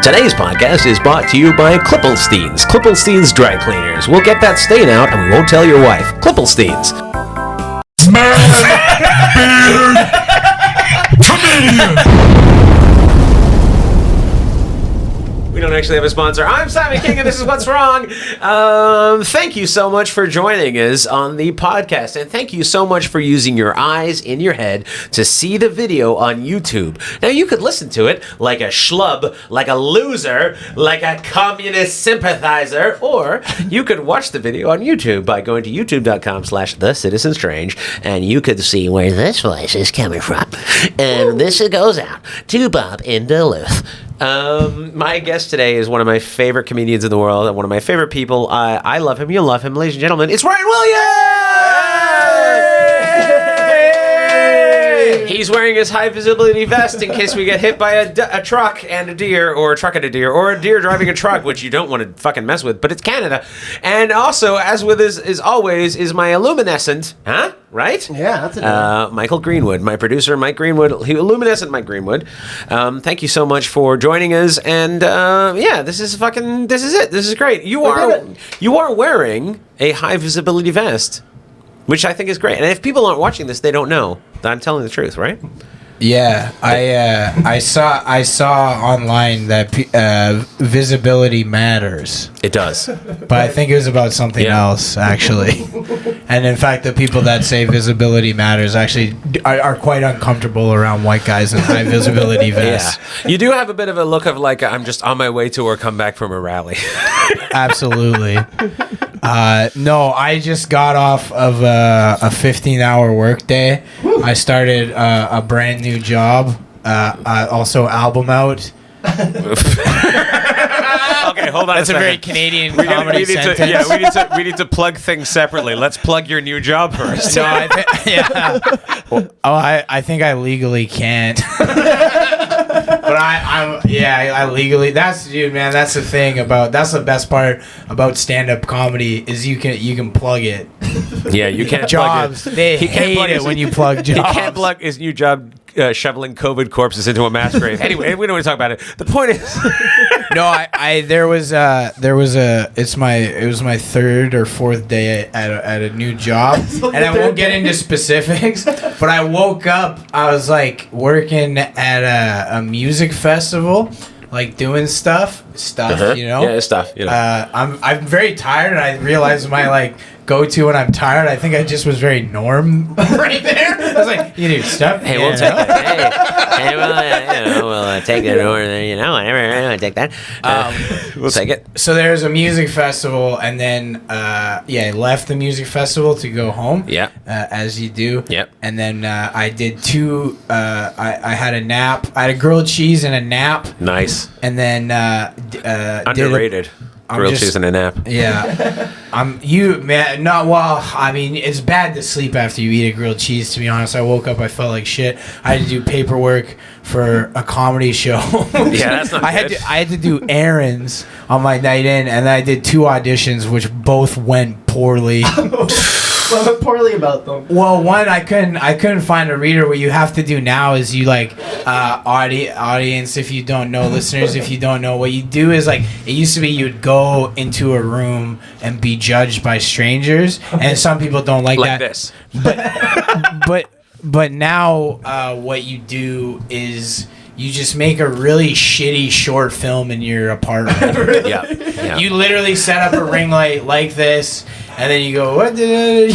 Today's podcast is brought to you by Klippelstein's. Klippelstein's Dry Cleaners. We'll get that stain out and we won't tell your wife. Klippelstein's. We don't actually have a sponsor. I'm Simon King, and this is What's Wrong. Thank you so much for joining us on the podcast, and thank you so much for using your eyes in your head to see the video on YouTube. Now, you could listen to it like a schlub, like a loser, like a communist sympathizer, or you could watch the video on YouTube by going to youtube.com/thecitizenstrange, and you could see where this voice is coming from. And this goes out to Bob in Duluth. My guest today is one of my favorite comedians in the world and one of my favorite people. I love him. You love him. Ladies and gentlemen, it's Ryan Williams! He's wearing his high visibility vest in case we get hit by a truck and a deer, or a truck and a deer, or a deer driving a truck, which you don't want to fucking mess with, but it's Canada. And also, as with as always, is my illuminescent, right? Yeah, that's a Michael Greenwood, my producer, Mike Greenwood, luminescent Mike Greenwood. Thank you so much for joining us, and this is it. This is great. You are wearing a high visibility vest, which I think is great. And if people aren't watching this, they don't know that I'm telling the truth, right? Yeah, I saw online that visibility matters. It does. But I think it was about something else, actually. And in fact, the people that say visibility matters actually are quite uncomfortable around white guys in high visibility vests. Yeah. You do have a bit of a look of like, I'm just on my way to or come back from a rally. Absolutely. No, I just got off of a 15-hour workday. I started a brand new job. Also, album out. Okay, hold on. That's a very Canadian comedy sentence. We need to plug things separately. Let's plug your new job first. No, I think I legally can't. But I legally. That's the thing that's the best part about stand-up comedy is you can plug it. Yeah, you can't jobs. Plug it. They hate it when you plug jobs. He can't plug his new job. Shoveling COVID corpses into a mass grave. Anyway, we don't want to talk about it. The point is, it was my third or fourth day at a new job, and I won't get into specifics. But I woke up, I was like working at a music festival, like doing stuff, you know. Yeah, stuff. You know. I'm very tired, and I realized my go-to when I'm tired. I think I just was very norm right there. I was like, you do stuff. Hey, we'll take it. Hey, we'll take it, or whatever. I'll take that. We'll take it. So there's a music festival, and then I left the music festival to go home. Yeah. As you do. Yep. And then I did two. I had a nap. I had a grilled cheese and a nap. Nice. And then underrated. Grilled cheese and a nap. Yeah. It's bad to sleep after you eat a grilled cheese, to be honest. I woke up, I felt like shit. I had to do paperwork for a comedy show. That's not good. I had to do errands on my night in, and I did 2 auditions, which both went poorly. What went poorly about them? Well, one, I couldn't find a reader. What you have to do now is you audience, if you don't know, listeners, if you don't know, what you do is it used to be you'd go into a room and be judged by strangers, and some people don't like that. This. But now what you do is you just make a really shitty short film in your apartment. Really? Yeah. You literally set up a ring light like this, and then you go, what did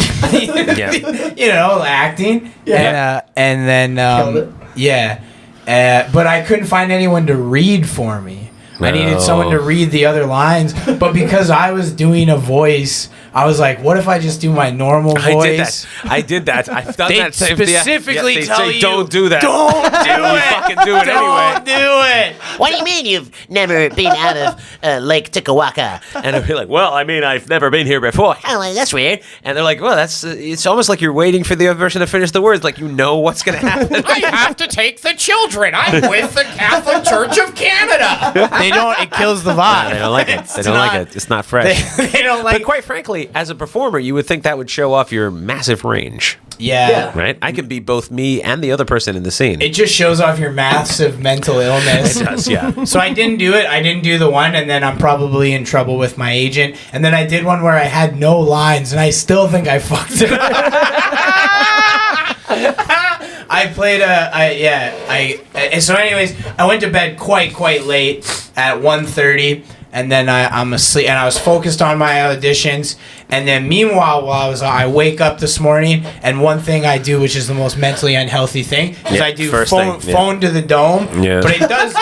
acting. Yeah. And then but I couldn't find anyone to read for me. I needed someone to read the other lines, but because I was doing a voice, I was like, what if I just do my normal voice? I did that. I've done that. They specifically they tell say, you, don't do that. Don't do it. You fucking do it anyway. Don't do it. What do you mean you've never been out of Lake Tickawaka? And I'd be like, well, I mean, I've never been here before. Oh, well, that's weird. And they're like, well, it's almost like you're waiting for the other person to finish the words. Like, you know what's going to happen. I have to take the children. I'm with the Catholic Church of Canada. They don't. It kills the vibe. They don't like it. They don't like it. It's not fresh. They don't like. But quite frankly, as a performer, you would think that would show off your massive range, Yeah. right? I could be both me and the other person in the scene. It just shows off your massive mental illness. It does, yeah. So I didn't do it. I didn't do the one, and then I'm probably in trouble with my agent. And then I did one where I had no lines, and I still think I fucked it up. I played so anyways, I went to bed quite late at 1:30, and then I'm asleep, and I was focused on my auditions. And then meanwhile, while I wake up this morning, and one thing I do, which is the most mentally unhealthy thing, is Yeah, I do first phone thing, yeah. phone to the dome. Yeah. But it does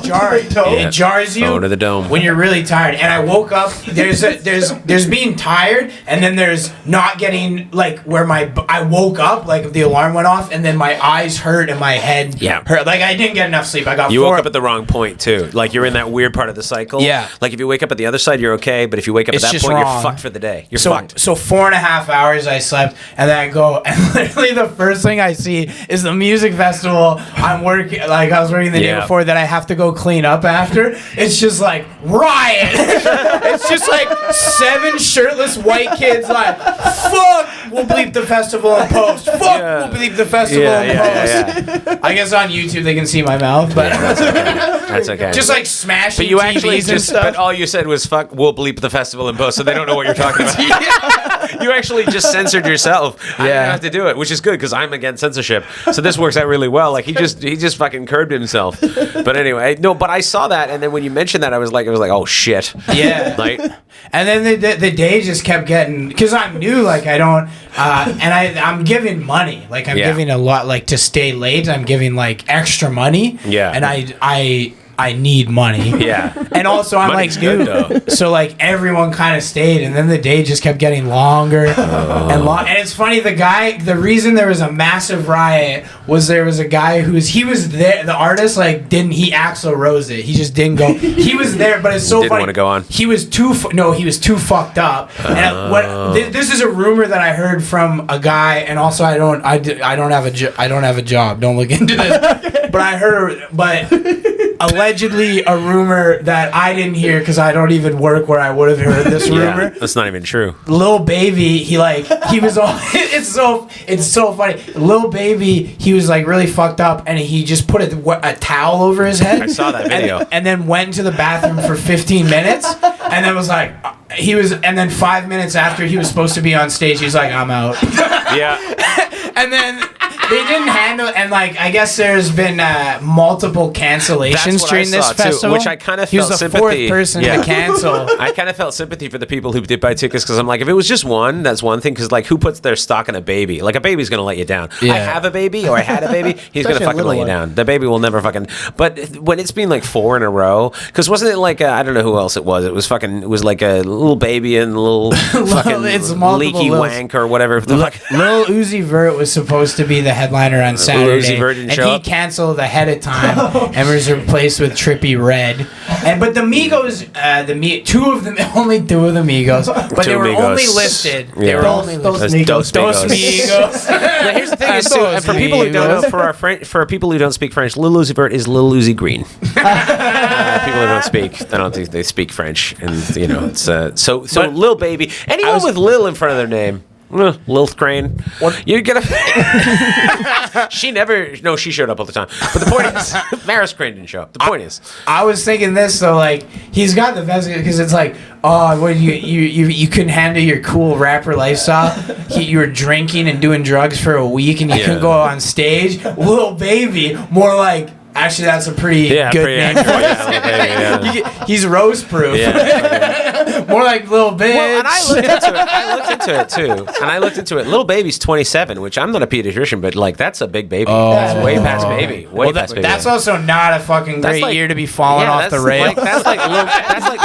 jar. Yeah. It jars you Phone to the dome. when you're really tired. And I woke up. There's being tired, and then there's not getting like where I woke up like the alarm went off, and then my eyes hurt and my head hurt. Like I didn't get enough sleep. I got You woke up at the wrong point too. Like you're in that weird part of the cycle. Yeah. Like if you wake up at the other side, you're okay. But if you wake up It's at that just point, wrong. you're fucked for the day. You're so fucked. 4.5 hours I slept, and then I go, and literally the first thing I see is the music festival I'm working. Like I was working the day Yeah. before that I have to go clean up after. It's just like riot. It's just like 7 shirtless white kids like, fuck, we'll bleep the festival in post. Fuck, Yeah. we'll bleep the festival in post. I guess on YouTube they can see my mouth, but That's okay. just like smashing But you TVs actually and just, stuff. but all you said was fuck, we'll bleep the festival in post, so they don't know what you're talking about. You actually just censored yourself. I didn't Yeah. have to do it, which is good because I'm against censorship. So this works out really well. Like he just fucking curbed himself. But anyway, no, but I saw that, and then when you mentioned that, it was like, oh shit. Yeah. Like, And then the day just kept getting, because I'm new, like I don't, and I'm giving money, like I'm Yeah. giving a lot, like to stay late, I'm giving like extra money. Yeah. And I need money. Yeah. And also I'm Money's like good, new, though. so like everyone kind of stayed, and then the day just kept getting longer and long. And it's funny, the reason there was a massive riot was there was a guy he was there, the artist he Axl Rose it. He just didn't go. He was there, but it's so Didn't funny. wanna go on. He was too fucked up. And this is a rumor that I heard from a guy, and also I don't have a job. Don't look into this. But I heard, allegedly a rumor that I didn't hear because I don't even work where I would have heard this rumor. yeah, that's not even true. Lil Baby, he was all. It's so funny. Lil Baby, he was like really fucked up, and he just put a towel over his head. I saw that video. And then went to the bathroom for 15 minutes, and then was like, and then 5 minutes after he was supposed to be on stage, he was like, I'm out. Yeah. And then they didn't handle, and like I guess there's been multiple cancellations That's what I during this saw, too, festival, which I kind of he was felt the sympathy. 4th person Yeah. to cancel. I kind of felt sympathy for the people who did buy tickets because I'm like, if it was just one, that's one thing. Because like, who puts their stock in a baby? Like a baby's gonna let you down. Yeah. I have a baby or I had a baby. He's gonna Especially a fucking little let you one. down. The baby will never fucking. But when it's been like 4 in a row, because wasn't it like I don't know who else it was. It was like a little baby and a little fucking It's multiple leaky Lils. wank or whatever. The fuck. Lil Uzi Vert was supposed to be the headliner on Saturday, Uzi Vert didn't and show he up? canceled ahead of time and was replaced with Trippie Red. But the Migos, only two of the Migos, but Two they were Migos. only listed. They Yeah. were only Those listed. Dos Dos Migos. Migos. Now, here's the thing is too, and for people who don't know, for people who don't speak French, Lil Uzi Vert is Lil Uzi Green. People who don't speak, I don't think they speak French, and you know, it's so But- Lil Baby, anyone with Lil in front of their name. Lil Crane. You're gonna. She showed up all the time. But the point is, Maris Crane didn't show up. The point is, I was thinking this, so like he's got the best because it's like, what you couldn't handle your cool rapper lifestyle. You were drinking and doing drugs for a week, and you couldn't go on stage. Lil Baby, more like. Actually, that's a pretty good pretty name. accurate. Yeah, Lil Baby, yeah. He's roast proof. Yeah. More like Lil Bitch. Well, and I looked into it too. And I looked into it. Little Baby's 27, which I'm not a pediatrician, but like that's a big baby. That's way past baby. Way past baby. That's also not a fucking That's great like- year to be falling off the rail. That's like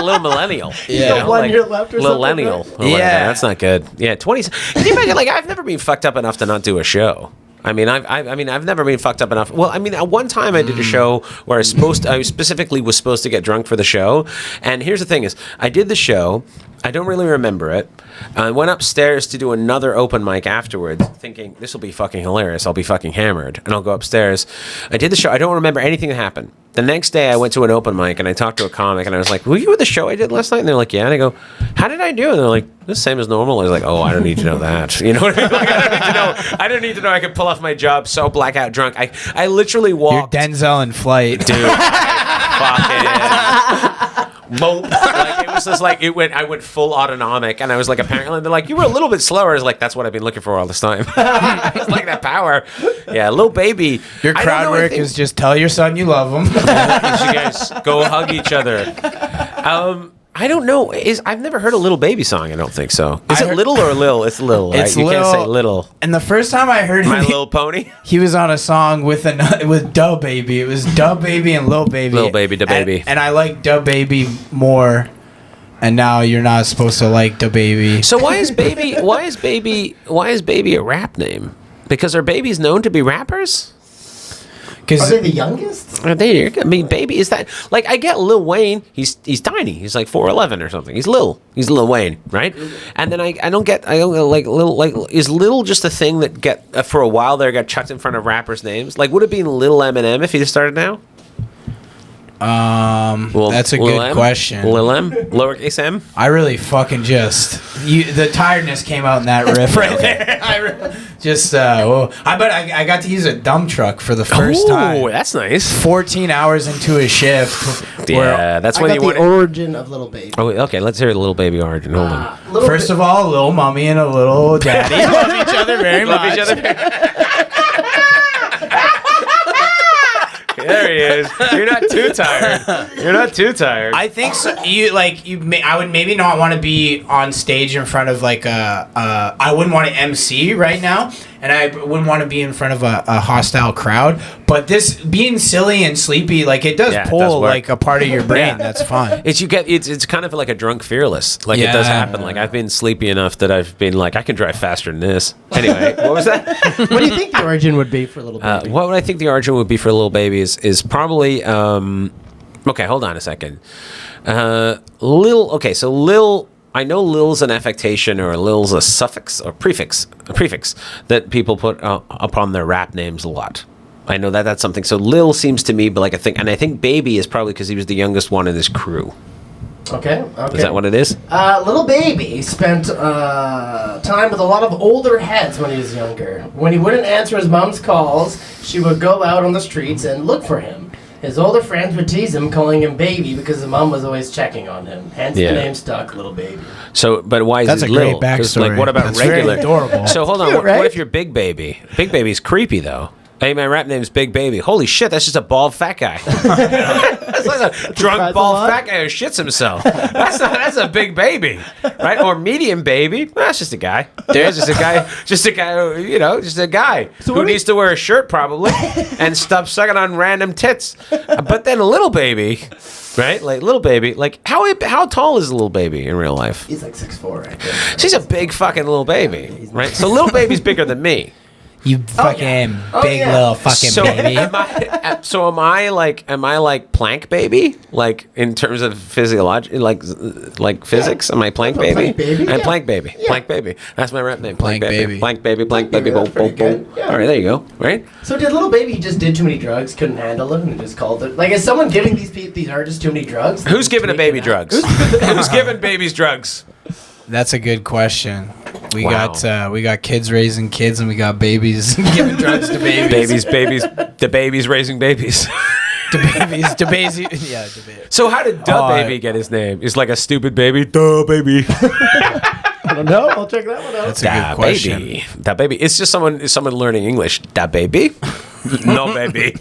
little millennial. Yeah. Got 1 year left or something, millennial. right? Or whatever. Yeah. That's not good. Yeah, 20. Can you imagine? Like I've never been fucked up enough to not do a show. I mean, I've never been fucked up enough. Well, I mean, at one time I did a show where I specifically was supposed to get drunk for the show. And here's the thing: is I did the show. I don't really remember it. I went upstairs to do another open mic afterwards, thinking this will be fucking hilarious. I'll be fucking hammered, and I'll go upstairs. I did the show. I don't remember anything that happened. The next day, I went to an open mic, and I talked to a comic, and I was like, "Were you at the show I did last night?" And they're like, "Yeah." And I go, "How did I do?" And they're like, "The same as normal." I was like, "Oh, I don't need to know that." You know what I mean? Like, I don't need to know. I don't need to know. I could pull off my job so blackout drunk. I literally You're walked. Denzel in Flight. Dude, fucking mope. Like, it was just like I went full autonomic, and I was like, apparently they're like, you were a little bit slower. I was like, that's what I've been looking for all this time. It's like that power. Yeah, little baby. Your crowd work is just tell your son you love him. You guys go hug each other. I don't know. I've never heard a Little Baby song. I don't think so. Is it Little or Lil? It's Lil. Right? It's You can't Lil. say Little. And the first time I heard him, My Little Pony. he was on a song with Da Baby. It was Da Baby and Lil Baby. Lil Baby, Da Baby. And I like Da Baby more. And now you're not supposed to like Da Baby. So why is Baby a rap name? Because are babies known to be rappers? Are they the youngest? Are they? I mean, Baby, is that like I get Lil Wayne? He's tiny. He's like 4'11" or something. He's Lil Wayne, right? And then I don't like Lil, is Lil just a thing that for a while there got chucked in front of rappers' names? Like, would it be Lil Eminem if he just started now? That's a good question. Lil M, lowercase m. I really fucking the tiredness came out in that riff right there. I got to use a dump truck for the first time. Oh, that's nice. 14 hours into a shift. Yeah, that's I when got you the want. origin of Little Baby. Oh, okay. Let's hear the Little Baby origin. Hold on. First of all, a little mommy and a little daddy love each other very Love much. each other. There he is. You're not too tired. I think so. I would maybe not want to be on stage in front of I wouldn't want to MC right now, and I wouldn't want to be in front of a hostile crowd. But this being silly and sleepy, like it does pull work. like a part of your brain. Yeah. That's fine. It's kind of like a drunk fearless. Like it does happen. Like I've been sleepy enough that I've been like I can drive faster than this. Anyway, what was that? What do you think the origin would be for Little Baby? What would I think the origin would be for Little Baby is probably okay. Hold on a second. Lil. Okay, so Lil. I know Lil's an affectation or Lil's a suffix or prefix that people put upon their rap names a lot. I know that's something. So Lil seems to me like a thing, and I think Baby is probably because he was the youngest one in his crew. Okay. Is that what it is? Little Baby spent time with a lot of older heads when he was younger. When he wouldn't answer his mom's calls, she would go out on the streets and look for him. His older friends would tease him, calling him Baby, because his mom was always checking on him. Hence the name stuck, Little Baby. So, but why is That's it a great Lil? 'Cause, backstory. like, what about That's regular? very adorable. So hold on. Cute, What right? if you're Big Baby? Big Baby's creepy though. Hey, my rap name's Big Baby. Holy shit, that's just a bald fat guy. That's like a drunk bald fat guy who shits himself. That's a big baby, right? Or medium baby. That's just a guy. There's just a guy who, just a guy who needs to wear a shirt probably and stop sucking on random tits. But then a Little Baby, right? Like Little Baby, like how tall is a Little Baby in real life? He's like 6'4", I think. She's a big fucking Little Baby, right? So Little Baby's bigger than me. You fucking big yeah. little fucking baby. Am I like Planck Baby? Like in terms of physiology, like physics? Am I Planck Baby? Planck Baby, I'm yeah. Planck Baby. Yeah. Planck Baby. That's my rap name. Planck Baby. Planck Baby. Planck Baby. That's Boom, pretty boom, boom. good, yeah. All right, there you go. Right? So did Little Baby just did too many drugs, couldn't handle it, and just called it? Like, is someone giving these artists too many drugs? Who's giving a baby drugs? Who's giving babies drugs? That's a good question. We Wow. got kids raising kids, and we got babies giving drugs to babies. The babies raising babies. The babies. Yeah, the baby. So how did Da Baby get his name? It's like a stupid baby. Da Baby. I don't know. I'll check that one out. That's a good question. Da Baby. It's just someone learning English. Da Baby. No baby.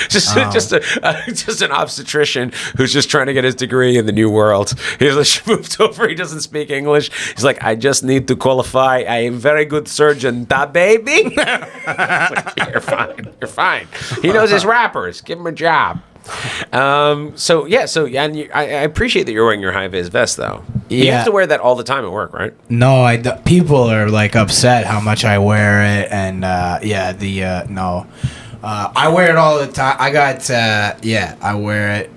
Just an obstetrician who's just trying to get his degree in the new world. He's like, moved over. He doesn't speak English. He's like, I just need to qualify. I am very good surgeon. Da baby. Like, you're fine. You're fine. He knows his rappers. Give him a job. And I appreciate that you're wearing your high vis vest though. You Yeah. have to wear that all the time at work, right? No, people are like upset how much I wear it, and no. I wear it all the time. I wear it.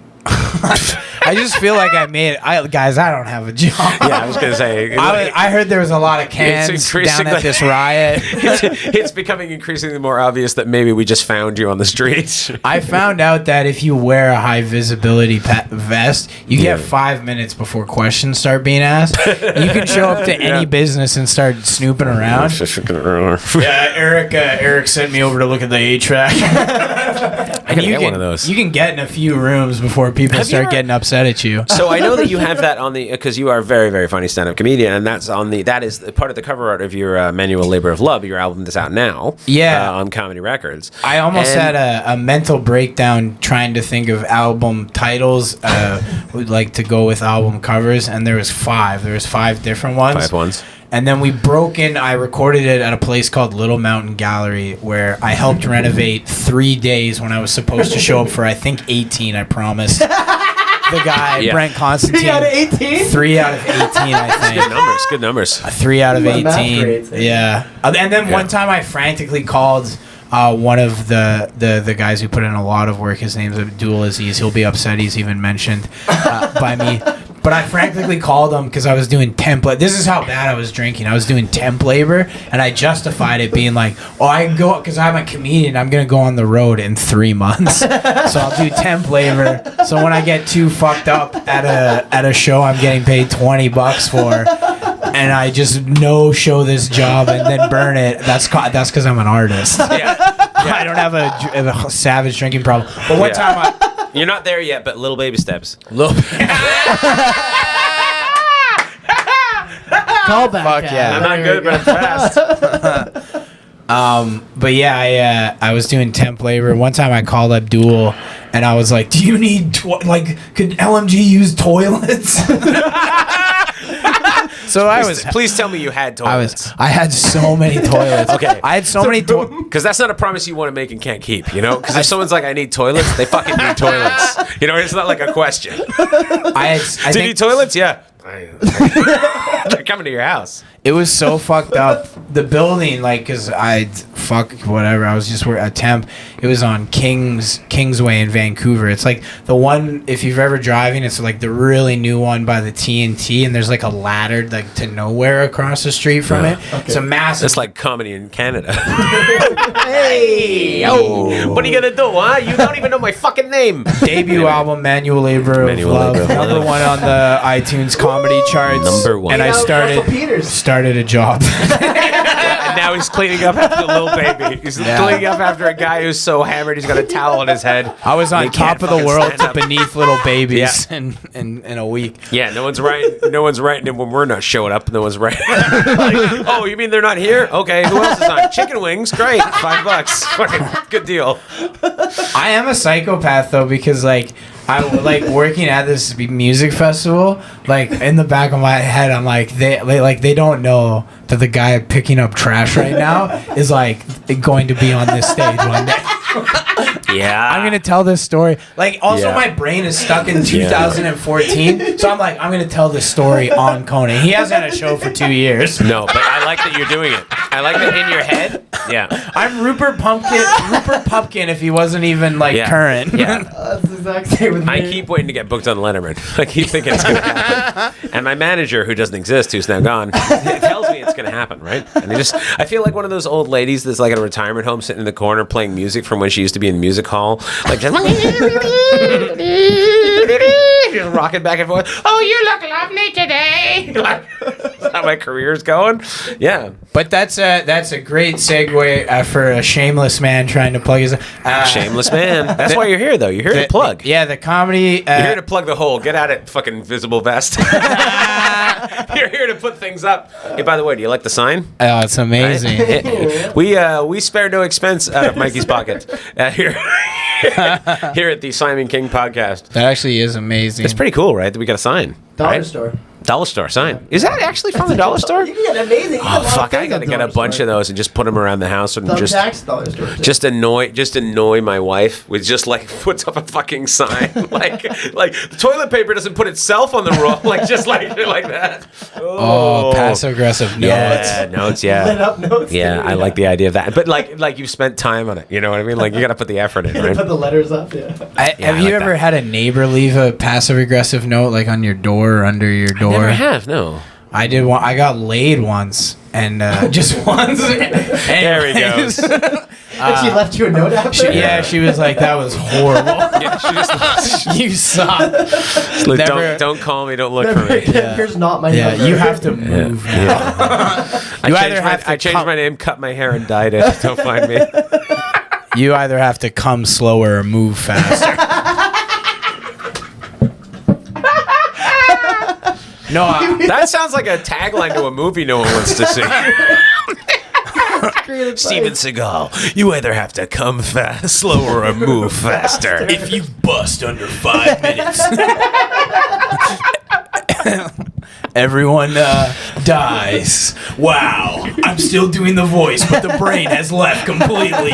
I just feel like I made it. Guys, I don't have a job. Yeah, I was gonna say. I heard there was a lot of cans down at this riot. It's becoming increasingly more obvious that maybe we just found you on the streets. I found out that if you wear a high visibility vest, you get 5 minutes before questions start being asked. You can show up to any business and start snooping around. Yeah, Eric sent me over to look at the HVAC. I gotta get one of those. You can get in a few rooms before people start getting upset at you. So I know that you have that on the, because you are a very, very funny stand-up comedian, and that is part of the cover art of your Manual Labor of Love, your album that's out now. Yeah. On Comedy Records. I almost had a mental breakdown trying to think of album titles would like to go with album covers, and there was 5. There was 5 different ones. 5 ones. And then I recorded it at a place called Little Mountain Gallery, where I helped renovate 3 days when I was supposed to show up for, I think, 18, I promised. The guy, Brent Constantine. 3 out of 18? 3 out of 18, I think. Good numbers. 3 out of 18. Yeah. And then one time I frantically called one of the guys who put in a lot of work. His name's Abdul Aziz. He'll be upset he's even mentioned by me. But I frantically called him because I was doing temp. This is how bad I was drinking. I was doing temp labor, and I justified it being like, "Oh, I can go because I'm a comedian. I'm gonna go on the road in 3 months, so I'll do temp labor. So when I get too fucked up at a show, I'm getting paid $20 for, and I just no-show this job and then burn it. That's because I'm an artist. I don't have a savage drinking problem. But one time You're not there yet, but little baby steps. Call back. Fuck yeah. I'm not good, but I'm fast. But yeah, I was doing temp labor. One time I called Abdul and I was like, "Do you need could LMG use toilets?" So Please tell me you had toilets. I had so many toilets. Okay. I had so many toilets. Because that's not a promise you want to make and can't keep, you know? Because if someone's like, I need toilets, they fucking need toilets. You know, it's not like a question. Do you need toilets? Yeah. They're coming to your house. It was so fucked up. The building, because I was just a temp. It was on Kingsway in Vancouver. It's like the one, if you've ever driving, it's like the really new one by the TNT, and there's like a ladder to nowhere across the street from it. Okay. It's a massive. It's like comedy in Canada. Hey, what are you gonna do, huh? You don't even know my fucking name. Debut album, Manual Labor of Love, number 1 on the iTunes comedy charts. Number 1. And I started a job. And now he's cleaning up after the little baby. He's cleaning up after a guy who's so hammered he's got a towel on his head. I was on top of the world to beneath little babies in a week. Yeah, no one's writing him when we're not showing up. No one's writing. Like, oh, you mean they're not here? Okay, who else is on? Chicken wings, great, $5. Fucking good deal. I am a psychopath though, because I working at this music festival. In the back of my head, I'm like, they don't know that the guy picking up trash right now is going to be on this stage one day. Yeah, I'm gonna tell this story. My brain is stuck in 2014, so I'm gonna tell this story on Conan. He hasn't had a show for 2 years. No, but I like that you're doing it. I like that in your head. Yeah, I'm Rupert Pumpkin if he wasn't even current. Yeah, that's the exact same with me. I keep waiting to get booked on Letterman. I keep thinking it's gonna happen, and my manager, who doesn't exist, who's now gone, tells me it's gonna happen. Right, and I feel like one of those old ladies that's at a retirement home, sitting in the corner playing music from when she used to be in music hall, just rocking back and forth. Oh, you look lovely today. That's how my career's going. Yeah, but that's a great segue for a shameless man trying to plug his shameless man. That's why you're here, though. You're here to plug. Yeah, the comedy. You're here to plug the hole. Get at it, fucking visible vest. You're here to put things up. Hey, by the way, do you like the sign? Oh, it's amazing. Right? We spare no expense out of Mikey's pocket here at the Simon King podcast. That actually is amazing. It's pretty cool, right? That we got a sign. Dollar store. Dollar store sign. Is that actually from the dollar store? You can get amazing. Oh fuck! I gotta get a bunch of those and just put them around the house and Dollar store. just annoy my wife with just like puts up a fucking sign like the toilet paper doesn't put itself on the roll like that. Oh, passive aggressive notes. Yeah, notes. Yeah, Lit up notes. yeah. I like the idea of that, but like you've spent time on it. You know what I mean? Like you gotta put the effort in, right? Put the letters up. Yeah. Have you ever had a neighbor leave a passive aggressive note like on your door or under your door? Never have. No. I did one. I got laid once, and just once. There he goes. And she left you a note after? She was like, "That was horrible. Yeah, she just You suck." like, don't call me. Don't look for me. Here's not my Yeah, number. you have to move. Yeah. I changed my name, cut my hair, and dyed it. Don't find me. You either have to come slower or move faster. No, That sounds like a tagline to a movie no one wants to see. Steven Seagal, you either have to come fast, slower, or move faster. if you bust under 5 minutes, everyone dies. Wow, I'm still doing the voice, but the brain has left completely.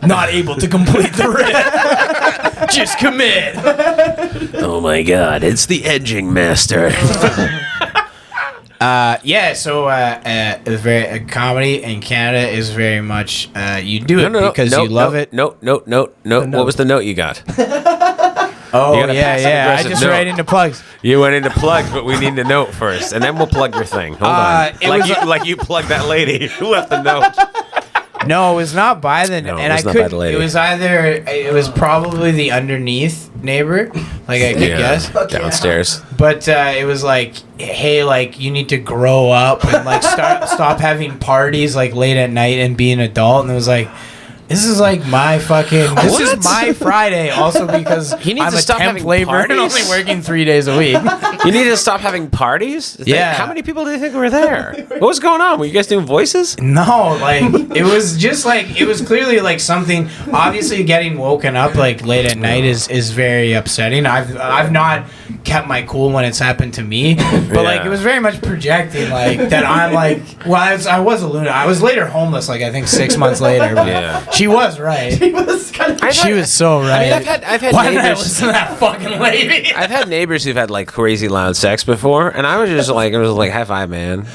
Not able to complete the rip. Just commit. Oh my god, it's the edging master. So it's very comedy in Canada is very much you do it because you love it. No. What was the note you got? Oh You got a yeah. I passive-aggressive just note. write into plugs. You went into plugs, but we need the note first, and then we'll plug your thing. Hold on. Like you plugged that lady who left the note. No, it was not by the. No, it and was I not could. by the lady. It was either. It was probably the underneath neighbor, like I could guess. Downstairs. But it was like, hey, like you need to grow up and like stop having parties like late at night and be an adult. And it was like, this is like my fucking. This What? is my Friday. Also because He needs I'm to a stop temp having laborer and parties? only working 3 days a week. You need to stop having parties? Yeah. How many people do you think were there? What was going on? Were you guys doing voices? No, like it was just like it was clearly like something. Obviously, getting woken up like late at night is very upsetting. I've not kept my cool when it's happened to me, but like Yeah. it was very much projecting like that. I'm like, well, I was a lunatic. I was later homeless, like I think 6 months later. But Yeah. she was right. He was kind of. She was so right. I mean, I've had Why did I neighbors. listen to that fucking lady? I've had neighbors who've had like crazy loud sex before, and I was just like, high five, man.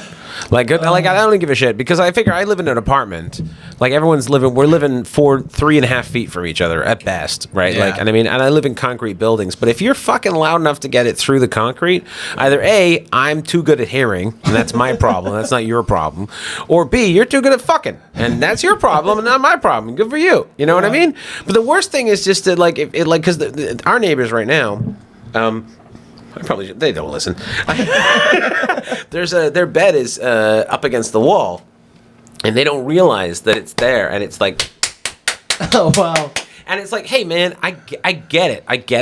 Like, good, like I don't give a shit because I figure I live in an apartment. Like we're living 3.5 feet from each other at best, right? Yeah. Like, and I live in concrete buildings. But if you're fucking loud enough to get it through the concrete, either A, I'm too good at hearing, and that's my problem. That's not your problem. Or B, you're too good at fucking, and that's your problem, and not my problem. Good for you. You know what I mean? But the worst thing is just to like, because our neighbors right now. They don't listen. Their bed is up against the wall, and they don't realize that it's there, and it's like, Oh, wow. and it's like, hey man, I get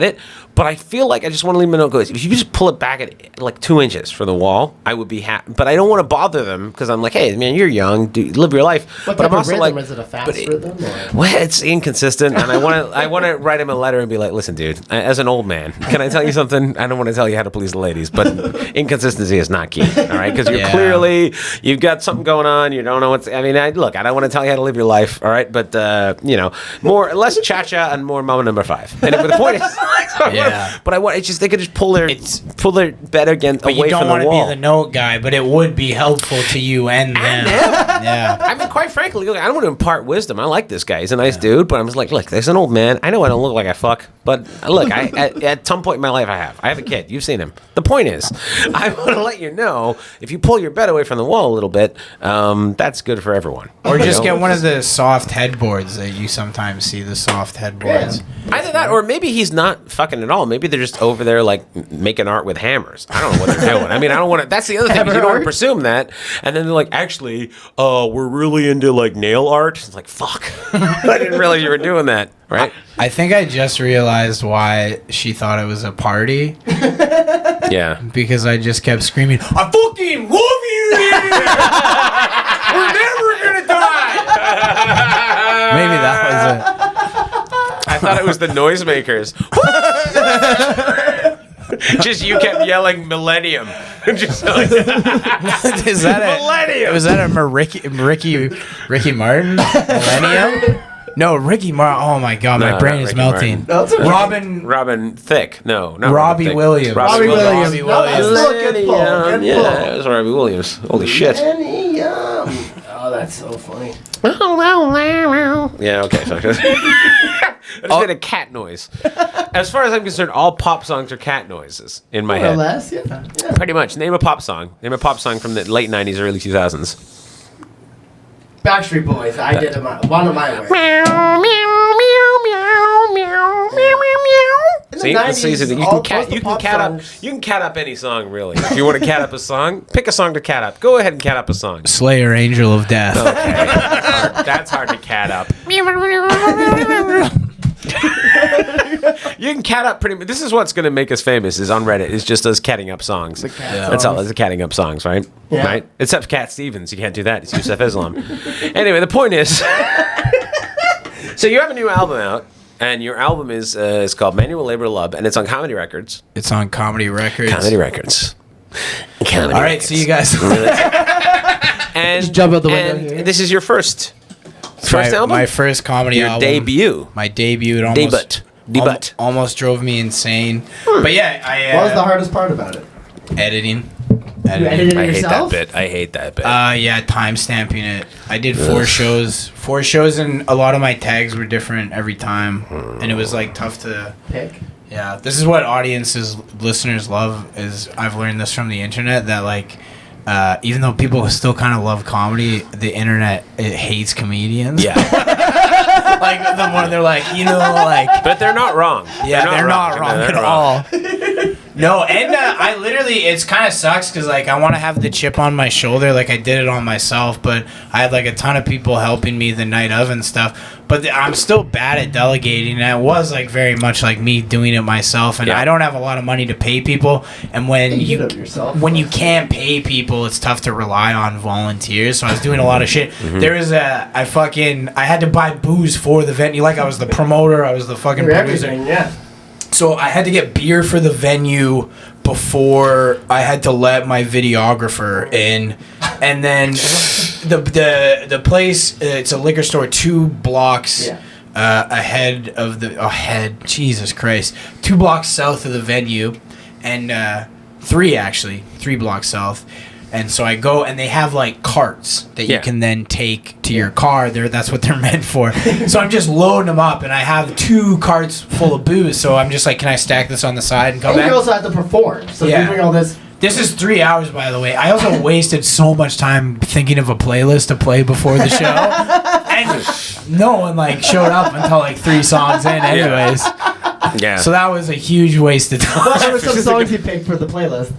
it, but I feel like I just want to leave them a note. Goes, if you could just pull it back at like 2 inches from the wall, I would be happy. But I don't want to bother them because I'm like, hey man, you're young, dude, live your life. What but type I'm of also rhythm? like, Is it a fast but rhythm? Or? well, it's inconsistent, and I want to write him a letter and be like, listen, dude, as an old man, can I tell you something? I don't want to tell you how to please the ladies, but inconsistency is not key, all right? Because you've got something going on, you don't know what's. I mean, I don't want to tell you how to live your life, all right? But less cha-cha and more mama number 5. And but the point is, Yeah. But I want it's just they could just pull their bed again But away you don't from want the to wall. be the note guy, but it would be helpful to you and them. Yeah. I mean, quite frankly, look, I don't want to impart wisdom. I like this guy; he's a nice dude. But I'm just like, look, there's an old man. I know I don't look like I fuck, but look, at some point in my life, I have a kid. You've seen him. The point is, I want to let you know if you pull your bed away from the wall a little bit, that's good for everyone. Or just You know? get one of the soft headboards that you sometimes see, the soft headboards. Either that, or maybe he's not fucking at all. Maybe they're just over there like making art with hammers. I don't know what they're doing. I mean, I don't want to. That's the other thing. You don't want to presume that. And then they're like, actually, we're really into like nail art. It's like, fuck. I didn't realize you were doing that. Right? I think I just realized why she thought it was a party. Yeah. Because I just kept screaming, I fucking love you! We're never gonna die! Maybe that was it. I thought it was the noisemakers. Just you kept yelling millennium. Just like, Is that Millennium. Was that a Ricky Martin? Millennium? No, Ricky Martin. Oh my God, my No, brain not is Ricky melting. No, it's okay. Robin Thicke. No, not Robbie Thicke. Williams. Robbie Williams. Robbie No, that's Williams. still a good pull. Good Yeah, pull. it was Robbie Williams. Holy shit. Oh, that's so funny. Yeah, okay. Sorry. I just made a cat noise. As far as I'm concerned, all pop songs are cat noises in my More or head. less, yeah. Pretty much. Name a pop song. Name a pop song from the late 90s, early 2000s. Backstreet Boys. I did it one of my ways. In the See, 90s, you all- can most of the pop songs- cat up any song really. If you want to cat up a song, pick a song to cat up. Go ahead and cat up a song. Slayer, Angel of Death. That's hard to cat up. You can cat up pretty much. This is what's going to make us famous is on Reddit. It's just us catting up songs. That's all. It's the catting up songs, right? Yeah. Right? Except Cat Stevens. You can't do that. It's Yusuf Islam. Anyway, the point is, so you have a new album out, and your album is called Manual Labor Love, and it's on Comedy Records. It's on Comedy Records. Comedy Records. Comedy All right, Records. see you guys. And, Just jump out the window and here. this is your first my, album? My first comedy Your album. debut. My debut. It almost, Debut. almost drove me insane. But yeah, What was the hardest part about it? editing. You edited it I hate yourself? that bit. I hate that bit. Yeah, time stamping it. I did 4 shows, and a lot of my tags were different every time, and it was like tough to. Pick. Yeah, this is what listeners love. Is I've learned this from the internet that like, even though people still kind of love comedy, the internet it hates comedians. yeah. Like the more they're like, like. But they're not wrong. Yeah, they're not wrong They're at not all. No, and I literally, it's kind of sucks because like I want to have the chip on my shoulder, like I did it on myself, but I had like a ton of people helping me the night of and stuff. But I'm still bad at delegating, and it was like very much like me doing it myself, and Yeah. I don't have a lot of money to pay people. And when You did it yourself. when you can't pay people, it's tough to rely on volunteers. So I was doing a lot of shit. There was I had to buy booze for the venue, like I was the promoter, I was the fucking For producer. everything, yeah. So I had to get beer for the venue before I had to let my videographer in, and then the place it's a liquor store 2 blocks Yeah. Jesus Christ, 2 blocks south of the venue, and 3 blocks south. And so I go, and they have like carts that Yeah. you can then take to your car. That's what they're meant for. So I'm just loading them up, and I have 2 carts full of booze. So I'm just like, can I stack this on the side and come And back? you also have to perform. So Yeah. you bring all this. This is 3 hours, by the way. I also wasted so much time thinking of a playlist to play before the show, and no one like showed up until like 3 songs in, anyways. Yeah. So that was a huge waste of What time. were some songs you picked for the playlist?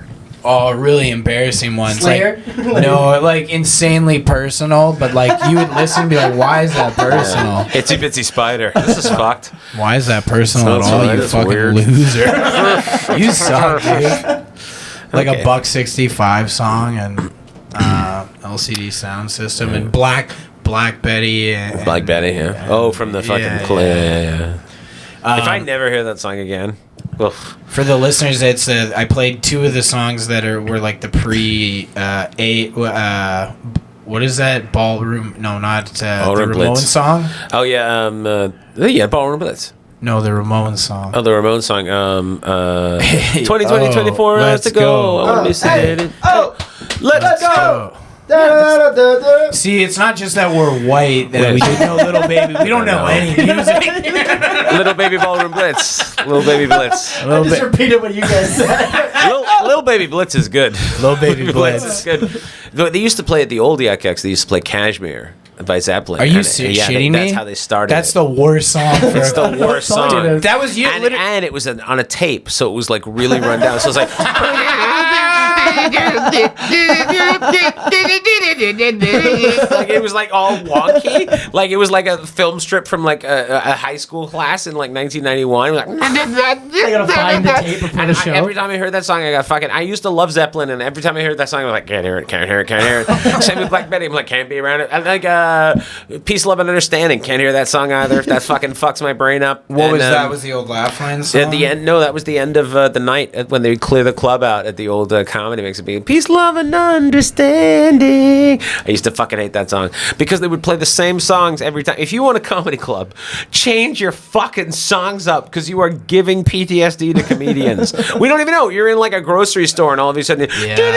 Oh, really embarrassing ones. Slayer? Like, no, like insanely personal, but like you would listen and be like, why is that personal? Itsy Bitsy Spider. This is fucked. Why is that personal Sounds at all, right, you it's fucking weird. loser? You suck, dude. Like Okay. a $1.65 song and LCD sound system and Black Betty. And, Black Betty, yeah. Oh, from the fucking Yeah, play. Yeah. If I Um, never hear that song again, oof. For the listeners, it's I played 2 of the songs that were like the what is that ballroom? No, not the Ballroom Ramones Blitz. song. Oh yeah, Ballroom Blitz. No, the Ramones song. Oh, the Ramones song. 2020, 24 hours let's to go. go. I wanna be sedated. Let's go. Da-da-da-da-da. See, it's not just that we're white that we don't know Little Baby. We don't know any music. Little Baby Ballroom Blitz. Little Baby Blitz. I just repeated what you guys said. Little Baby Blitz is good. Little Baby Blitz. is good. They used to play at the old Yuck. They used to play Cashmere by Zeppelin. Are you And, shitting me? That's how they started. That's the worst song for It's the worst song it song. is. That was you. And it was on a tape, so it was like really run down. So it was like. Like it was like all wonky. Like it was like a film strip from like a high school class in like 1991. Like, I gotta find the tape before the show. every time I heard that song, I got fucking. I used to love Zeppelin, and every time I heard that song, I was like, can't hear it, can't hear it, can't hear it. Same with Black Betty. I'm like, can't be around it. I'm like, Peace, Love, and Understanding. Can't hear that song either. That fucking fucks my brain up. What was that? Was the old Laugh Line song? At the end, no, that was the end of the night when they would clear the club out at the old comedy mix. It'd be Peace, Love, and Understanding. I used to fucking hate that song because they would play the same songs every time. If you want a comedy club, change your fucking songs up because you are giving PTSD to comedians. We don't even know. You're in like a grocery store and all of a sudden, and you're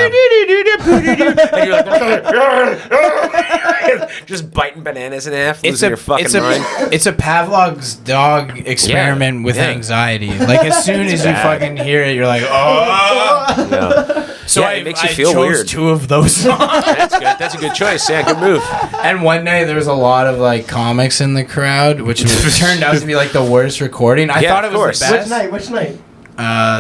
like, just biting bananas in half, losing your fucking mind. It's a Pavlov's dog experiment with anxiety. Like as soon as you fucking hear it, you're like, oh. Yeah. So it makes you feel chose weird. 2 of those songs. That's good. That's a good choice. Yeah, good move. And one night there was a lot of like comics in the crowd, which turned out to be like the worst recording. I thought it was the best. Which night?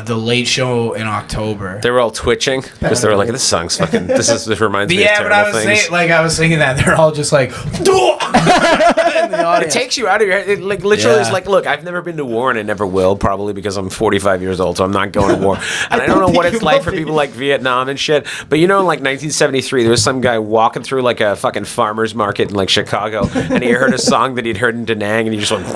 The Late Show in October. They were all twitching because they were like, "This song's fucking. This reminds me of terrible but I was thinking that they're all just like, in the audience. It takes you out of your head. It, like literally, it's like, look, I've never been to war and I never will, probably because I'm 45 years old, so I'm not going to war. And I don't know what it's like for people like Vietnam and shit. But you know, in like 1973, there was some guy walking through like a fucking farmer's market in like Chicago, and he heard a song that he'd heard in Da Nang, and he just went, his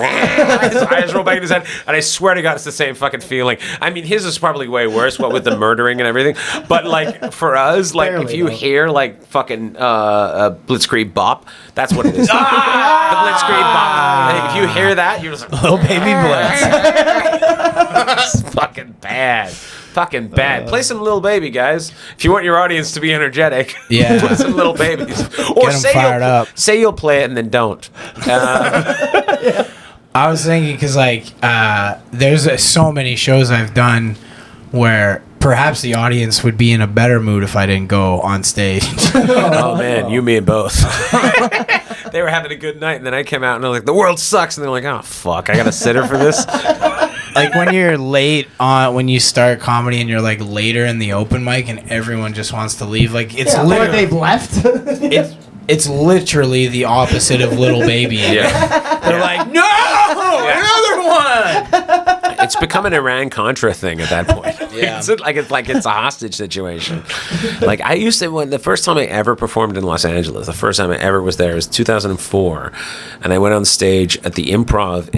eyes rolled back in his head, and I swear to God, it's the same fucking feeling. I mean, his is probably way worse, what with the murdering and everything. But like for us, like if you hear like fucking Blitzkrieg Bop, that's what it is. The Blitzkrieg Bop. Like, if you hear that, you're just like, Little Baby Blitz. It's fucking bad. Fucking bad. Play some Lil Baby, guys. If you want your audience to be energetic, play some Lil Babies. Or say you'll play it and then don't. I was thinking because like there's so many shows I've done where perhaps the audience would be in a better mood if I didn't go on stage. Oh man, you, me, and both. They were having a good night, and then I came out and I was like, "The world sucks," and they're like, "Oh fuck, I got to sit here for this." Like when you're late on when you start comedy and you're like later in the open mic and everyone just wants to leave. Like it's literally they've left. It's literally the opposite of Little Baby. Yeah. They're like, no, another one. It's become an Iran-Contra thing at that point. Yeah. It's a hostage situation. Like I used to, when the first time I ever performed in Los Angeles, the first time I ever was there was 2004, and I went on stage at the Improv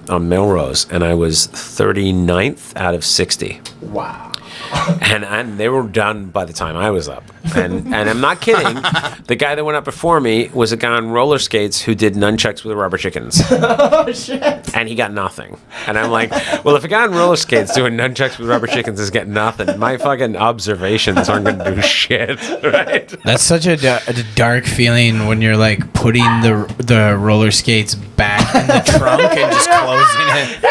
on Melrose, and I was 39th out of 60. Wow. And they were done by the time I was up. And I'm not kidding. The guy that went up before me was a guy on roller skates who did nunchucks with rubber chickens. Oh, shit. And he got nothing. And I'm like, well, if a guy on roller skates doing nunchucks with rubber chickens is getting nothing, my fucking observations aren't going to do shit, right? That's such a dark feeling when you're like putting the roller skates back in the trunk and just closing it.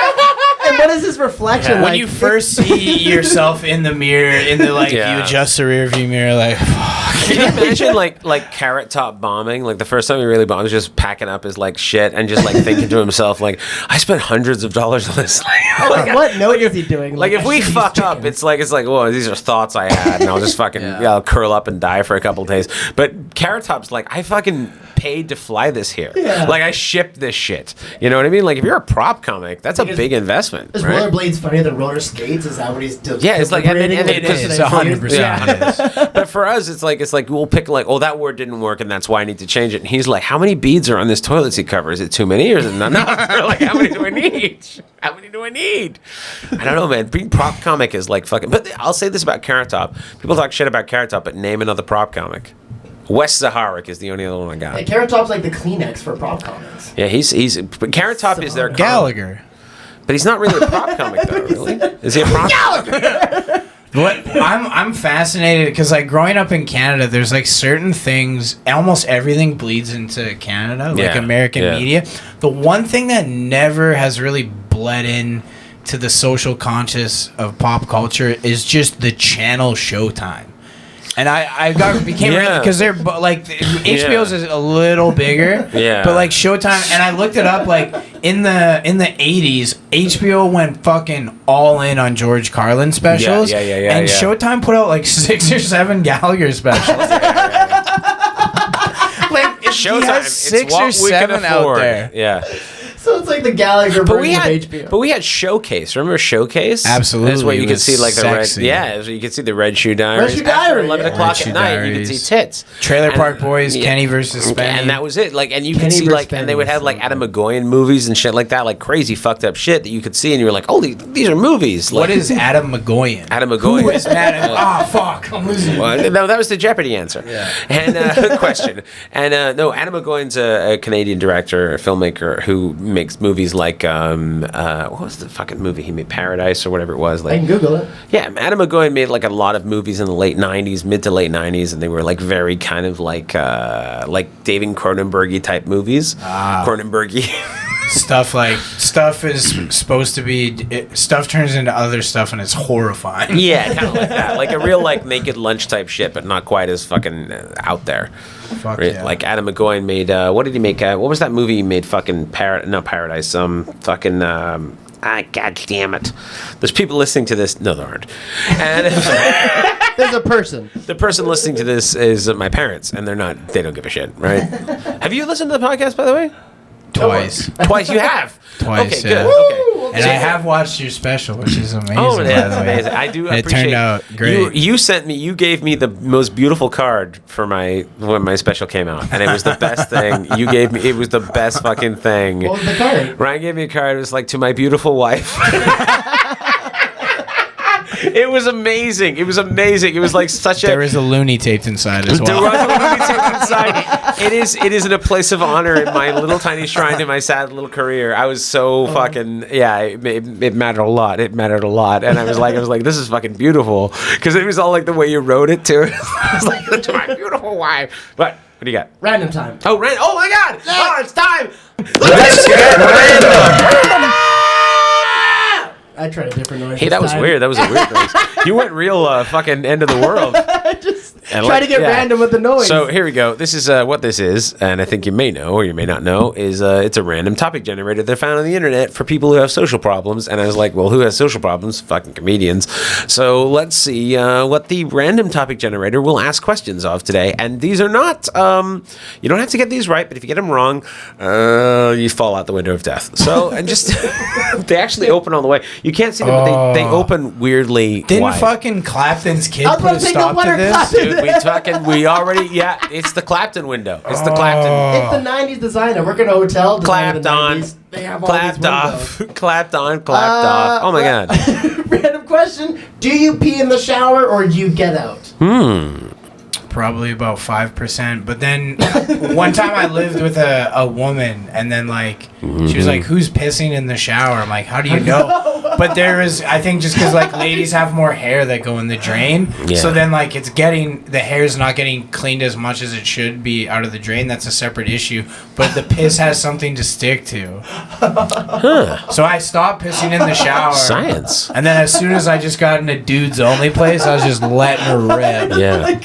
And what is this reflection like? When you first see yourself in the mirror, you adjust the rear view mirror, like, fuck. Can you imagine like Carrot Top bombing? Like the first time he really bombed, was just packing up his like shit and just like thinking to himself, like, I spent hundreds of dollars on this. Like, what note is he doing? Like if we fuck up, it's like, well, these are thoughts I had, and I'll just fucking I'll curl up and die for a couple of days. But Carrot Top's like, I fucking paid to fly this here. Yeah. Like I shipped this shit. You know what I mean? Like if you're a prop comic, that's a big investment. Is right? rollerblades funnier than roller skates? Is that what he's doing? Yeah, it's like it is. It's 100%. But for us, it's like we'll pick like, oh, that word didn't work, and that's why I need to change it. And he's like, how many beads are on this toilet seat cover? Is it too many or is it not enough? We're like, how many do I need? How many do I need? I don't know, man. Being prop comic is like fucking. But I'll say this about Carrot Top. People talk shit about Carrot Top, but name another prop comic. Wes Zaharik is the only other one I got. Hey, Carrot Top's like the Kleenex for prop comics. Yeah, he's. But Carrot Top is their Gallagher. But he's not really a prop comic, though. Really, is he a prop? Gallagher. What I'm fascinated because like growing up in Canada, there's like certain things. Almost everything bleeds into Canada, like American media. The one thing that never has really bled in to the social conscious of pop culture is just the channel Showtime. And I became Yeah. because they're like HBO's is a little bigger, Yeah. But like Showtime, and I looked it up like in the 80s, HBO went fucking all in on George Carlin specials, Yeah, and Showtime put out like 6 or 7 Gallagher specials. Like Showtime. he has It's 6 what or we can 7 out afford. there. Yeah. So it's like the Gallagher version of HBO. But we had Showcase. Remember Showcase? Absolutely. That's where you It could was see like the sexy. red. Yeah, you could see the Red Shoe Diaries. Red Shoe After Diary, 11 yeah. o'clock Red Shoe at night, you could Diaries. see tits. Trailer And- Park Boys, yeah. Kenny versus Spenny. And that was it. Like, and you could Kenny see versus like, and they would Spenny have was like so Adam good. McGoyan movies and shit like that, like crazy fucked up shit that you could see, and you were like, holy, these are movies. Like, What is Adam McGoyan? Adam McGoyan? Who is Mad? Fuck, I'm losing. Well, no, that was the Jeopardy answer. Yeah. And question. And no, Adam McGoyan's a Canadian director, a filmmaker who makes movies like what was the fucking movie he made? Paradise or whatever it was. I Like, can Google it. yeah, Adam McGoyan made like a lot of movies in the late '90s, mid to late '90s, and they were like very kind of like David Cronenberg-y type movies. Cronenberg-y. Stuff is supposed to be. Stuff turns into other stuff, and it's horrifying. Yeah, kind of like that, like a real like Naked Lunch type shit, but not quite as fucking out there. Fuck Right? yeah. Like Adam McGoyan made. What did he make? What was that movie he made? Fucking Paradise. Fucking. God damn it! There's people listening to this. No, there aren't. And There's a person. the person listening to this is my parents, and they're not. They don't give a shit, right? Have you listened to the podcast, by the way? Twice. Twice. You have. Twice, Okay. yeah. Good. Woo! Okay. And I have watched your special, which is amazing. Oh, it by is the way. amazing. I do It appreciate. turned out great. You sent me. You gave me the most beautiful card for when my special came out, and it was the best thing. You gave me. It was the best fucking thing. What was the card? Ryan gave me a card. It was like, to my beautiful wife. It was amazing. It was amazing. It was like such a. There is a loony taped inside as There well. was a movie taken inside. It is in a place of honor in my little tiny shrine to my sad little career. I was so fucking it mattered a lot. It mattered a lot, and I was like, this is fucking beautiful because it was all like the way you wrote it too. It was like, to my beautiful wife. But what do you got? Random time. Oh, oh my God! Oh, it's time. Let's get random. I tried a different noise. Hey, that was weird. That was a weird noise. You went real fucking end of the world. Just And try to get random with the noise. So here we go. This is what this is, and I think you may know or you may not know, is it's a random topic generator they're found on the internet for people who have social problems. And I was like, well, who has social problems? Fucking comedians. So let's see what the random topic generator will ask questions of today. And these are not, you don't have to get these right, but if you get them wrong, you fall out the window of death. So, and just, they actually open all the way. You can't see them, but they open weirdly Didn't wide. fucking Clapton's kid I was put about a to say, stop no to wonder this? Clapton- Dude, we already, it's the Clapton window. It's the Clapton. It's the 90s design. I work in a hotel. design in Clapped the on, 90s. They have all clapped these off, windows. clapped on, clapped off. Oh my God. Random question. Do you pee in the shower or do you get out? Probably about 5%. But then one time I lived with a woman, and then like she was like, "Who's pissing in the shower?" I'm like, "How do you know?" But there is, I think, just because like ladies have more hair that go in the drain, Yeah. so then like the hair's not getting cleaned as much as it should be out of the drain. That's a separate issue. But the piss has something to stick to. So I stopped pissing in the shower. Science. And then as soon as I just got in a dude's only place, I was just letting her rip. Yeah.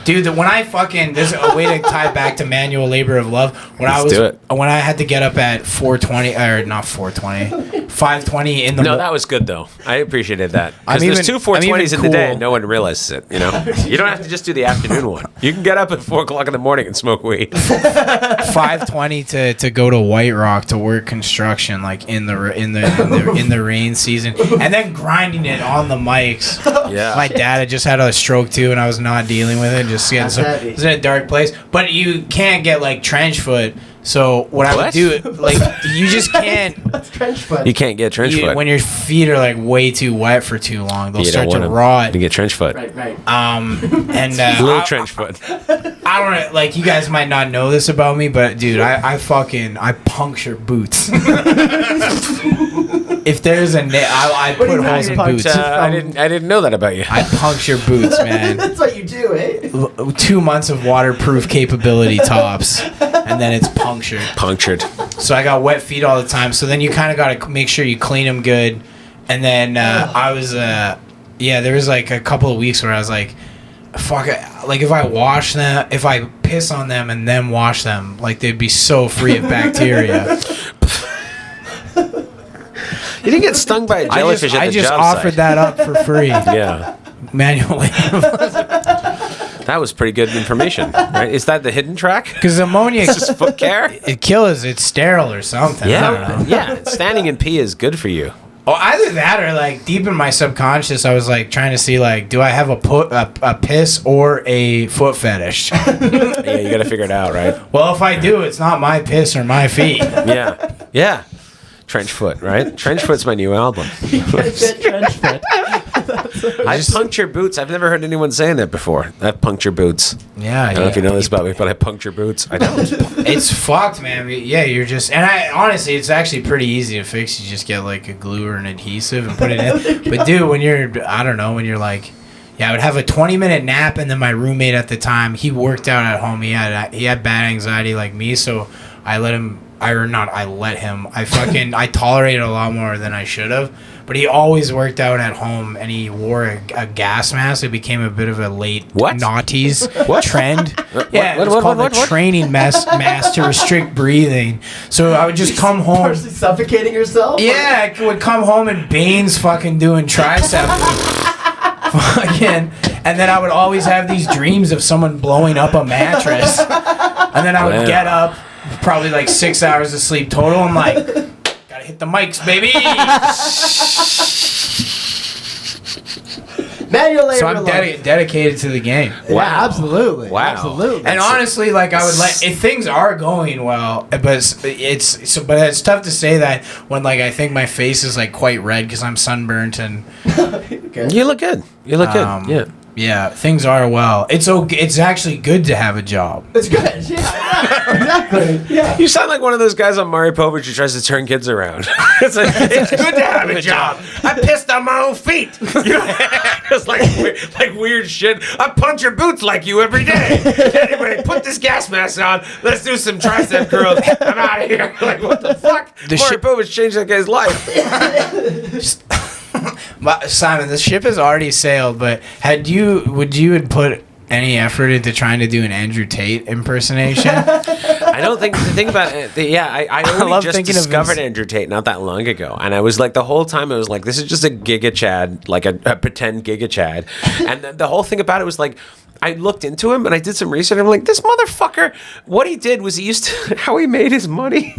Dude, when I fucking, there's a way to tie back to manual labor of love. When Let's do it. when I had to get up at 4:20, or not 4:20, 5:20 in the No, that was good though. I appreciated that. I'm Because there's even- two 420s I'm in the day even and no one realizes it, you know? You don't have to just do the afternoon one. You can get up at 4 o'clock in the morning and smoke weed. 5:20 to go to White Rock to work construction, like in the rain season, and then grinding it on the mics. Yeah. My dad had just had a stroke too, and I was not dealing with it. Just getting That's heavy. it was in a dark place. But you can't get like trench foot. So what I would What? do, like, you just can't. That's trench foot. You can't get trench foot. When your feet are like way too wet for too long, they'll You start don't to want rot. to get trench foot. Right, right. And Little trench foot. I don't know, like, you guys might not know this about me, but dude, I puncture boots. If there's a I What do put you mean holes you in punch? boots. I didn't know that about you. I puncture boots, man. That's what you do, eh? 2 months of waterproof capability tops, and then it's punctured. Punctured. So I got wet feet all the time. So then you kind of got to make sure you clean them good. And then I was, there was like a couple of weeks where I was like, fuck it. Like if I wash them, if I piss on them and then wash them, like they'd be so free of bacteria. You didn't get stung by a jellyfish at the I just job offered site. that up for free. Yeah. Manually. That was pretty good information, right? Is that the hidden track? Because ammonia, Just foot care? it kills. It's sterile or something. I don't know. Yeah. Standing in pee is good for you. Oh, either that or like deep in my subconscious, I was like trying to see like, do I have a piss or a foot fetish? Yeah, you got to figure it out, right? Well, if I do, it's not my piss or my feet. Yeah. Yeah. Trench foot, right? Trench foot's my new album. Trench foot. I puncture boots. I've never heard anyone saying that before. I puncture boots. Yeah, I don't know if you know this about me, but I puncture boots. I don't. It's fucked, man. Yeah, you're just, and I honestly, it's actually pretty easy to fix. You just get like a glue or an adhesive and put it in. But dude, when you're, I don't know, when you're like, yeah, I would have a 20-minute nap, and then my roommate at the time, he worked out at home. He had bad anxiety like me, so I let him. I tolerated a lot more than I should have. But he always worked out at home, and he wore a gas mask. It became a bit of a late noughties trend. Yeah, it's called a training mask to restrict breathing. So I would just come home. Partially suffocating yourself? Yeah, I would come home and Bane's fucking doing tricep. Fucking, and then I would always have these dreams of someone blowing up a mattress. And then I would get up, probably like 6 hours of sleep total. I'm like, gotta hit the mics, baby. Manual labor. So I'm dedicated to the game. Wow. Yeah, absolutely. Wow. Absolutely. And honestly, like I would if things are going well, but it's tough to say that when like I think my face is like quite red because I'm sunburnt and You look good. You look good. Yeah. Yeah, things are well. It's actually good to have a job. It's good. Yeah, exactly. Yeah. You sound like one of those guys on Maury Povich who tries to turn kids around. It's like, it's good to have a job. I pissed on my own feet. You know, it's like weird shit. I punch your boots like you every day. Anyway, put this gas mask on. Let's do some tricep curls. I'm out of here. Like, what the fuck? Maury Povich changed that guy's life. Simon, the ship has already sailed, but would you put any effort into trying to do an Andrew Tate impersonation? I don't think the thing about it. I only just discovered Andrew Tate not that long ago, and I was like the whole time I was like, this is just a Giga Chad, like a pretend Giga Chad, and the whole thing about it was like. I looked into him and I did some research. I'm like, this motherfucker. What he did was he used to how he made his money.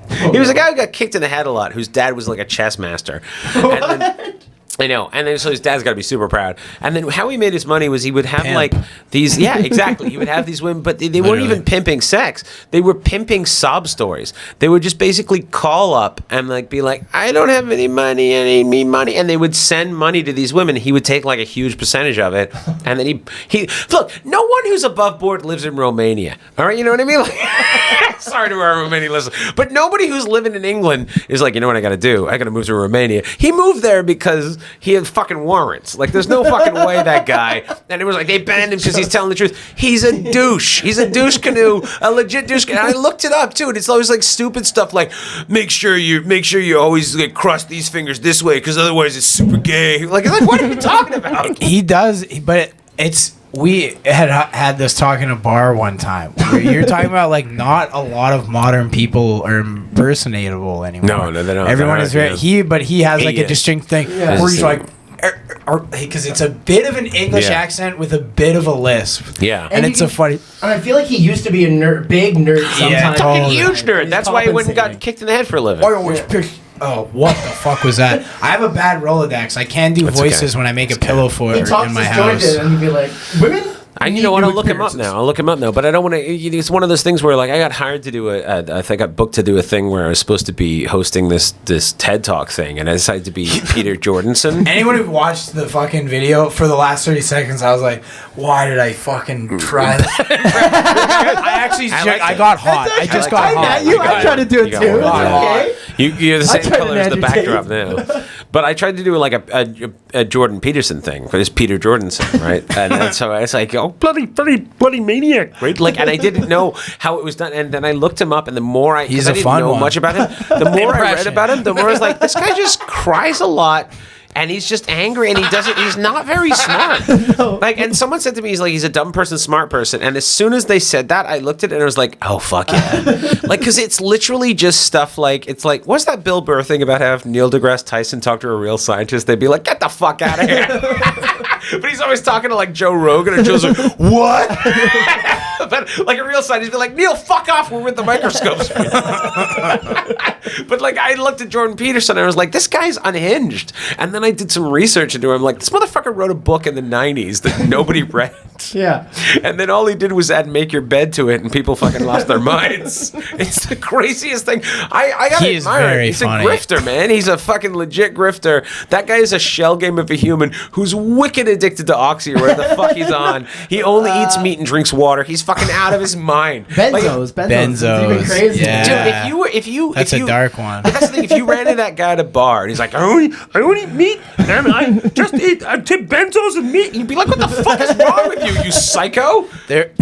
He was a guy who got kicked in the head a lot, whose dad was like a chess master. And then, I know, and then so his dad's got to be super proud. And then how he made his money was he would have like these, yeah, exactly. He would have these women, but they weren't even pimping sex. They were pimping sob stories. They would just basically call up and like be like, I don't have any money, I need money, and they would send money to these women. He would take like a huge percentage of it, and then he look. No one who's above board lives in Romania. All right, you know what I mean? Like, sorry to our Romanian listeners, but nobody who's living in England is like, you know what I got to do? I got to move to Romania. He moved there because he had fucking warrants. Like, there's no fucking way that guy. And it was like, they banned him because he's telling the truth. He's a douche. He's a douche canoe, a legit douche canoe. And I looked it up, too, and it's always like stupid stuff like, make sure you always like cross these fingers this way because otherwise it's super gay. Like, what are you talking about? He does, but we had this talk in a bar one time where you're talking about like not a lot of modern people are impersonatable anymore. No, they're not. Everyone is very but he has like a distinct thing where he's like because it's a bit of an English accent with a bit of a lisp. Yeah, and it's a funny. And I feel like he used to be a big nerd. Sometimes. Yeah, fucking huge nerd. That's why he went and got kicked in the head for a living. Oh, what the fuck was that? I have a bad Rolodex. I can't do voices when I make a pillow fort in my house. And he'd be like, women? You know what? I'll look him up now. But I don't want to. It's one of those things where, like, I got hired to do I got booked to do a thing where I was supposed to be hosting this TED Talk thing, and I decided to be Peter Jordanson. Anyone who watched the fucking video for the last 30 seconds, I was like, why did I fucking try that? I got hot. I just got hot. I tried to do it too. Okay. You're the same color as the backdrop now. But I tried to do like a Jordan Peterson thing, but it's Peter Jordanson, right? And so it's like, oh, bloody maniac, right? Like, and I didn't know how it was done, and then I looked him up, and the more I didn't know much about him, the more I read about him, the more I was like, this guy just cries a lot. and he's just angry, and he's not very smart. Like, and someone said to me, he's a dumb person, smart person. And as soon as they said that, I looked at it and I was like, oh, fuck yeah. Like, because it's literally just stuff like, it's like, what's that Bill Burr thing about having Neil deGrasse Tyson talk to a real scientist? They'd be like, get the fuck out of here. But he's always talking to like Joe Rogan, and Joe's like, what? But like a real scientist, he'd be like, Neil, fuck off, we're with the microscopes. But like, I looked at Jordan Peterson and I was like, this guy's unhinged. And then I did some research into him. Like, this motherfucker wrote a book in the 90s that nobody read. Yeah. And then all he did was add "Make Your Bed" to it, and people fucking lost their minds. It's the craziest thing. I gotta admire him. He's funny. A grifter, man. He's a fucking legit grifter. That guy is a shell game of a human who's wicked addicted to Oxy or whatever the fuck he's on. He only eats meat and drinks water. He's fucking out of his mind. Benzos. It's even crazy. Yeah. Dude, if you That's a dark one. That's the thing. If you ran into that guy at a bar and he's like, I only eat meat. I just eat benzos and meat. You'd be like, what the fuck is wrong with you psycho?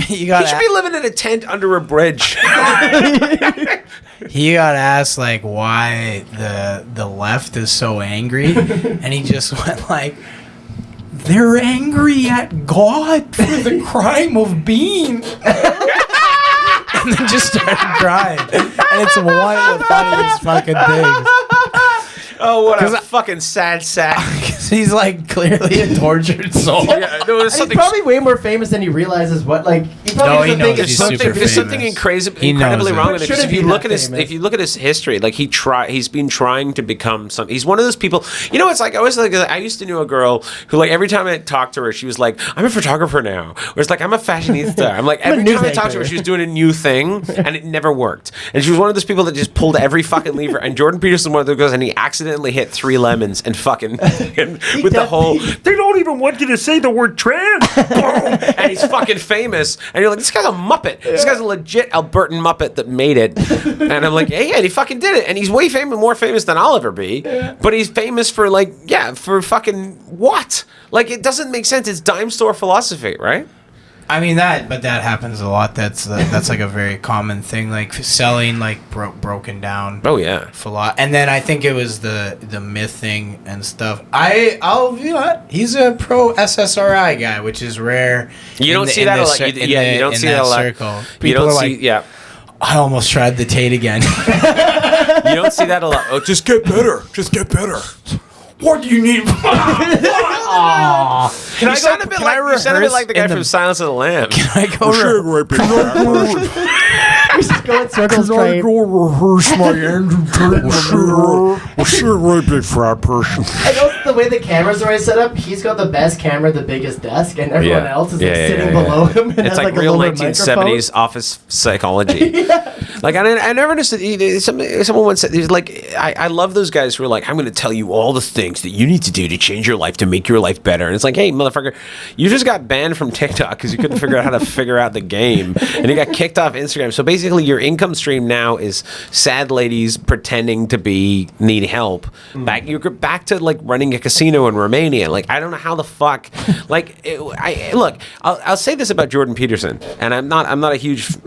You got. He should be living in a tent under a bridge. He got asked like why the left is so angry, and he just went like, they're angry at God for the crime of being. And then just started crying. And it's one of the funniest fucking things. Oh, what a fucking sad sack. He's like clearly a tortured soul. Yeah, no, And he's probably way more famous than he realizes what, like, he probably No, he doesn't think knows it's he's super There's famous. something incredibly He knows it. wrong with it. Shouldn't If you be look that at his, famous. if you look at his history, like he's been trying to become some. He's one of those people. You know, it's like I used to know a girl who, like, every time I talked to her, she was like, "I'm a photographer now," or it's like, "I'm a fashionista." I'm like, every news time I talked to her, anchor. she was doing a new thing, and it never worked. And she was one of those people that just pulled every fucking lever. And Jordan Peterson, one of those guys, and he accidentally hit 3 lemons and fucking with the whole. They don't even want you to say the word trans. Boom. And he's fucking famous. And you're like, this guy's a Muppet. This guy's a legit Albertan Muppet that made it. And I'm like, yeah, he fucking did it. And he's way more famous than I'll ever be. But he's famous for for fucking what? Like, it doesn't make sense. It's dime store philosophy, right? I mean that happens a lot. That's like a very common thing, like selling like broken down. Oh yeah, for a lot. And then I think it was the myth thing and stuff. I'll you know what? He's a pro SSRI guy, which is rare. You don't see that a lot. You don't see that a lot. Circle. You don't see. Yeah. I almost tried the Tate again. You don't see that a lot. Oh, just get better. Just get better. What do you need? You sound a bit like the guy from Silence of the Lambs. Can I go? We just go in circles trying. rehearse my Andrew Tate? Well, sure, right, big fat person. I know the way the cameras are always set up. He's got the best camera, the biggest desk, and everyone else is sitting below him. And It's has, like a real lower 1970s office psychology. Like, I never understood. Someone once said, like, I love those guys who are like, I'm going to tell you all the things that you need to do to change your life, to make your life better. And it's like, hey, motherfucker, you just got banned from TikTok because you couldn't figure out how to figure out the game. And you got kicked off Instagram. So basically, your income stream now is sad ladies pretending to need help. You're back to, like, running a casino in Romania. Like, I don't know how the fuck. Like, look, I'll say this about Jordan Peterson. And I'm not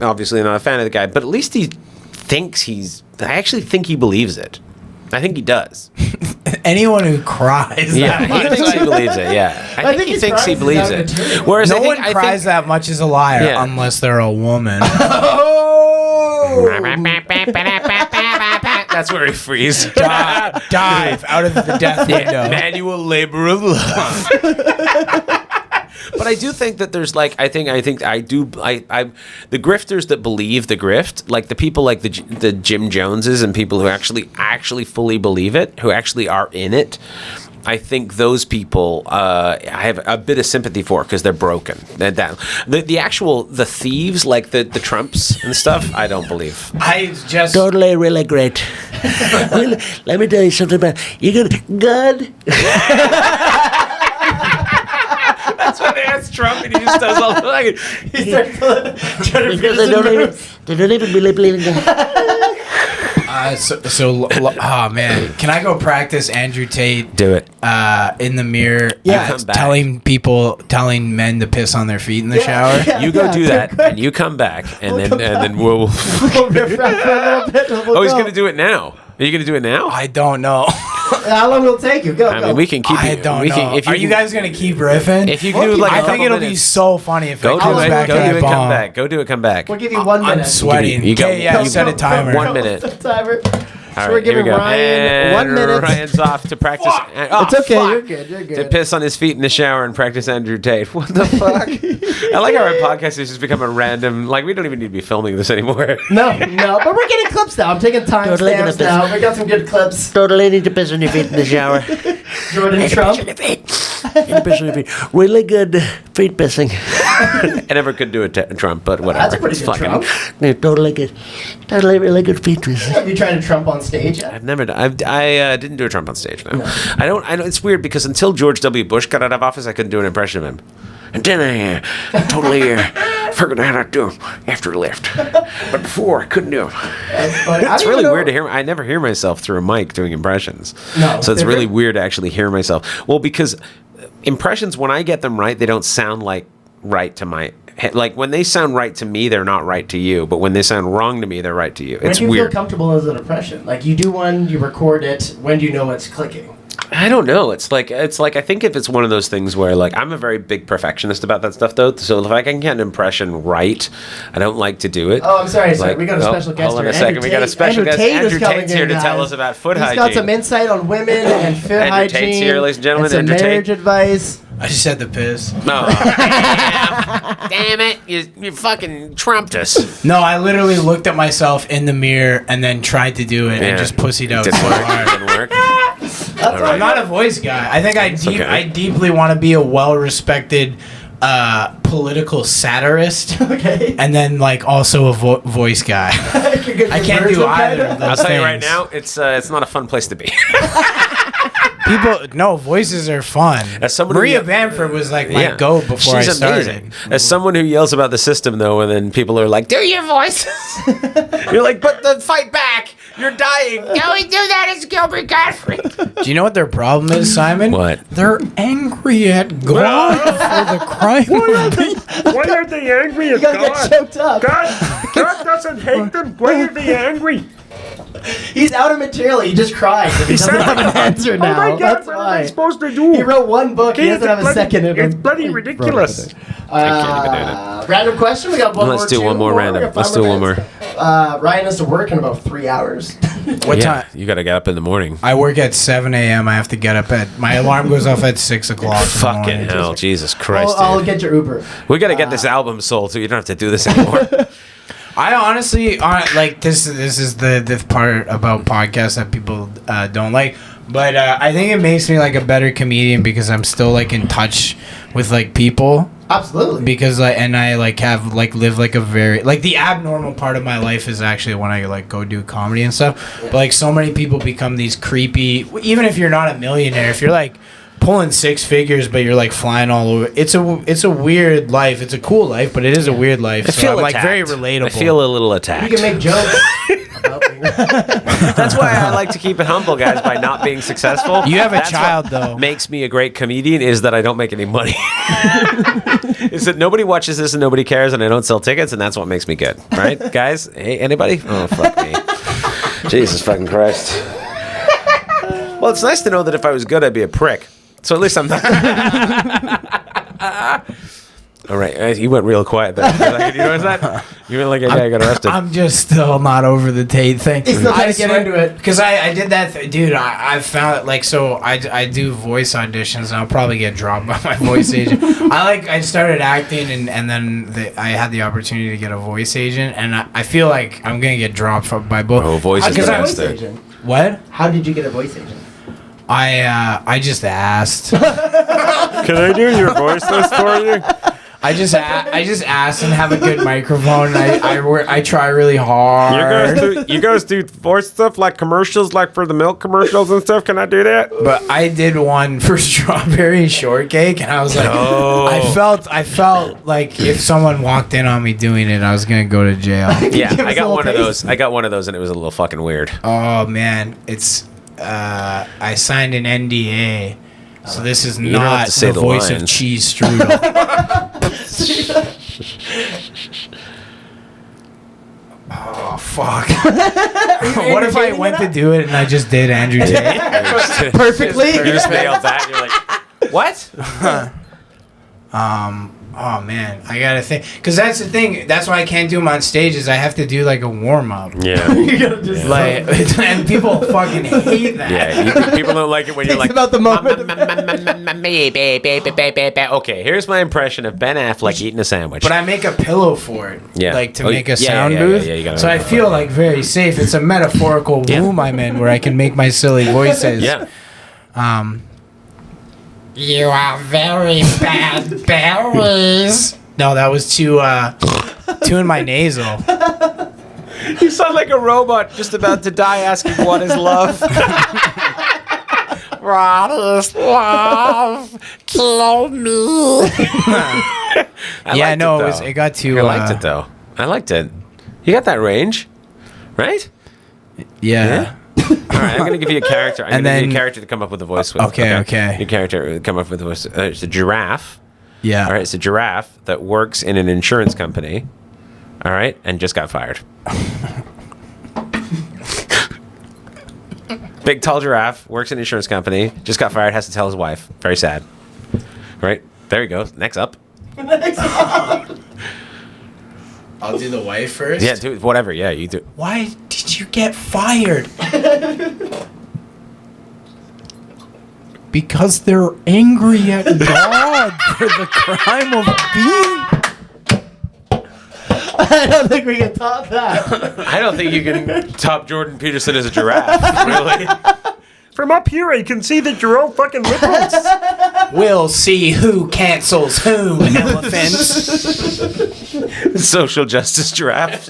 obviously not a fan of the guy, but at least he thinks I actually think he believes it. I think he does. Anyone who cries, he thinks he believes it. Yeah, I think he thinks he believes it. Whereas no one cries that much is a liar unless they're a woman. That's where he frees. Dive out of the death window. Manual labor of love. But I do think that there's the grifters that believe the grift, like the people like the Jim Joneses and people who actually fully believe it, who actually are in it. I think those people I have a bit of sympathy for because they're broken. The thieves like the Trumps and stuff, I don't believe. I just Totally really great. Well, let me tell you something about God. That's why they ask Trump and he just does all the like. He starts trying Because they don't even believe in God. Oh man, can I go practice Andrew Tate? Do it. In the mirror. Yeah, telling men to piss on their feet in the shower. You go do that, and you come back, and then we'll. We'll riff raff for a little bit. He's gonna do it now. Are you gonna do it now? I don't know. How long will it take you? Go. I mean, we can keep. I don't we know. Can, if Are you guys gonna keep riffing? If you do like, I a think couple it'll be minutes, so funny if go it do comes it. back Go to do that it. Come bomb. back. Go do it. Come back. We'll give you 1 minute. I'm sweating. You got- Okay, yeah, you- set a timer. 1 minute. Timer. All So we're right, here we giving go. Ryan And 1 minute. Ryan's off to practice. Oh, It's okay. fuck. You're good. You're To good. piss on his feet in the shower and practice Andrew Tate. What the fuck? I like how our podcast has just become a random. Like we don't even need to be filming this anymore. No, but we're getting clips now. I'm taking Don't look at timestamps this. now. We got some good clips. Totally need to piss on your feet in the shower. Jordan Trump. Need to piss on your feet. Really good feet pissing. I never could do a Trump, but whatever. That's a pretty It's good fucking- Trump. Yeah, totally good. Totally really good feet pissing. Have you tried to Trump on stage yet? I've never done. I didn't do a Trump on stage. No. I don't. It's weird because until George W. Bush got out of office, I couldn't do an impression of him. And then I totally figured out how to do after he left. But before, I couldn't do it. That's funny. I It's don't really even know- weird to hear. I never hear myself through a mic doing impressions. No, So it's they're really very- weird to actually hear myself. Well, because impressions, when I get them right, they don't sound like right to my head. Like when they sound right to me, they're not right to you. But when they sound wrong to me, they're right to you. When It's do you weird. feel comfortable as an impression? Like you do one, you record it. When do you know it's clicking? I don't know. It's like I think if it's one of those things where like I'm a very big perfectionist about that stuff though. So if I can get an impression right, I don't like to do it. Oh, I'm sorry, sir. Like, We got a special guest hold on here. a second. We got a special guest. Andrew coming Tate's here in, to tell guys. us about foot He's hygiene. got some insight on women and foot Andrew hygiene. Tate's here, ladies and gentlemen. And some Andrew Tate. marriage advice. I just had to piss. No. Damn it. You fucking trumped us. No, I literally looked at myself in the mirror and then tried to do it and just pussied out Didn't so work. hard. Didn't work. I'm not a voice guy. I think okay. I deeply want to be a well-respected political satirist, Okay. and then like also a voice guy. I can't do either of those I'll tell you right things. now, it's not a fun place to be. Voices are fun. As someone Maria who- Bamford was like my go before She's I started. amazing. As someone who yells about the system, though, and then people are like, "Do your voices." You're like, "But the fight back! You're dying." Can we do that as Gilbert Gottfried? Do you know what their problem is, Simon? What? They're angry at God for the crime. Why are they angry at You gotta get choked up. God doesn't hate them. Why are they angry? He's out of material. He just cried. He doesn't have an answer now. Oh my God, That's what are they why. supposed to do? He wrote one book. He doesn't have a second in him. It's bloody ridiculous. Random question. We got one more. Let's do two one more We random. got 5 Let's do one minutes. Ryan has to work in about 3 hours. What Yeah, time? you got to get up in the morning. I work at 7 a.m. I have to get up at. My alarm goes off at 6 o'clock. in the Fucking morning. hell, Jesus Christ! I'll dude. get your Uber. We got to get this album sold so you don't have to do this anymore. I honestly like this. This is the part about podcasts that people don't like. But I think it makes me like a better comedian because I'm still like in touch with like people. Absolutely. Because like, and I like have like live like a very like the abnormal part of my life is actually when I like go do comedy and stuff. But like so many people become these creepy. Even if you're not a millionaire, if you're like pulling 6 figures but you're like flying all over, it's a weird life. It's a cool life, but it is a weird life. I So feel I'm, like very attacked. relatable. I feel a little attacked. You can make jokes. That's why I like to keep it humble, guys, by not being successful. You have a That's child, what though. Makes me a great comedian is that I don't make any money. Is that nobody watches this and nobody cares and I don't sell tickets and that's what makes me good. Right, guys? Hey, anybody? Oh, fuck me. Jesus fucking Christ. Well, it's nice to know that if I was good, I'd be a prick. So at least I'm not. All right, he went real quiet there. You notice that? You went like a guy got arrested. I'm just still not over the Tate thing. He's still trying to get into it. Because I did that, dude. I found it like so. I do voice auditions, and I'll probably get dropped by my voice agent. I started acting, and then I had the opportunity to get a voice agent, and I feel like I'm gonna get dropped by both. Oh, voice is Because the I- best. Voice agent. What? How did you get a voice agent? I just asked. Can I do your voice list for you? I just asked and have a good microphone. I try really hard. You guys do voice stuff like commercials, like for the milk commercials and stuff. Can I do that? But I did one for strawberry shortcake, and I was like, I felt like if someone walked in on me doing it, I was gonna go to jail. Yeah, Give I us a got little one of taste. those. I got one of those, and it was a little fucking weird. Oh man, it's I signed an NDA, so this is don't have not to say the the voice lines. of cheese strudel. Oh fuck! What if I went to do it and I just did Andrew Tate? Perfectly. You just nailed that. And you're like, what? Oh man, I gotta think, cause that's the thing. That's why I can't do them on stage. Is I have to do like a warm up. Yeah. You gotta just Like, and people fucking hate that. Yeah. People don't like it when you're It's like. about the moment. Okay, here's my impression of Ben Affleck eating a sandwich. But I make a pillow for it. Yeah. Like to Oh, make a yeah, sound yeah, booth. yeah, you gotta So I make feel like very safe. It's a metaphorical Yeah. womb I'm in where I can make my silly voices. Yeah. You are very bad berries. No, that was too in my nasal. You sound like a robot just about to die asking what is love. What is love? Kill me. Yeah, no, it got too. I liked it though. I liked it. You got that range, right? Yeah. All right, I'm gonna give you a character. I'm And gonna give you then- a character to come up with a voice with. Okay. Your character to come up with a voice. It's a giraffe. Yeah. All right, it's a giraffe that works in an insurance company. All right, and just got fired. Big tall giraffe works in an insurance company. Just got fired. Has to tell his wife. Very sad. Right there he goes. Next up. I'll do the wife first. Yeah, do whatever. Yeah, you do. Why did you get fired? Because they're angry at God for the crime of being. I don't think we can top that. I don't think you can top Jordan Peterson as a giraffe. Really. From up here, I can see that you're all fucking liberals. We'll see who cancels whom, elephants. Social justice giraffe.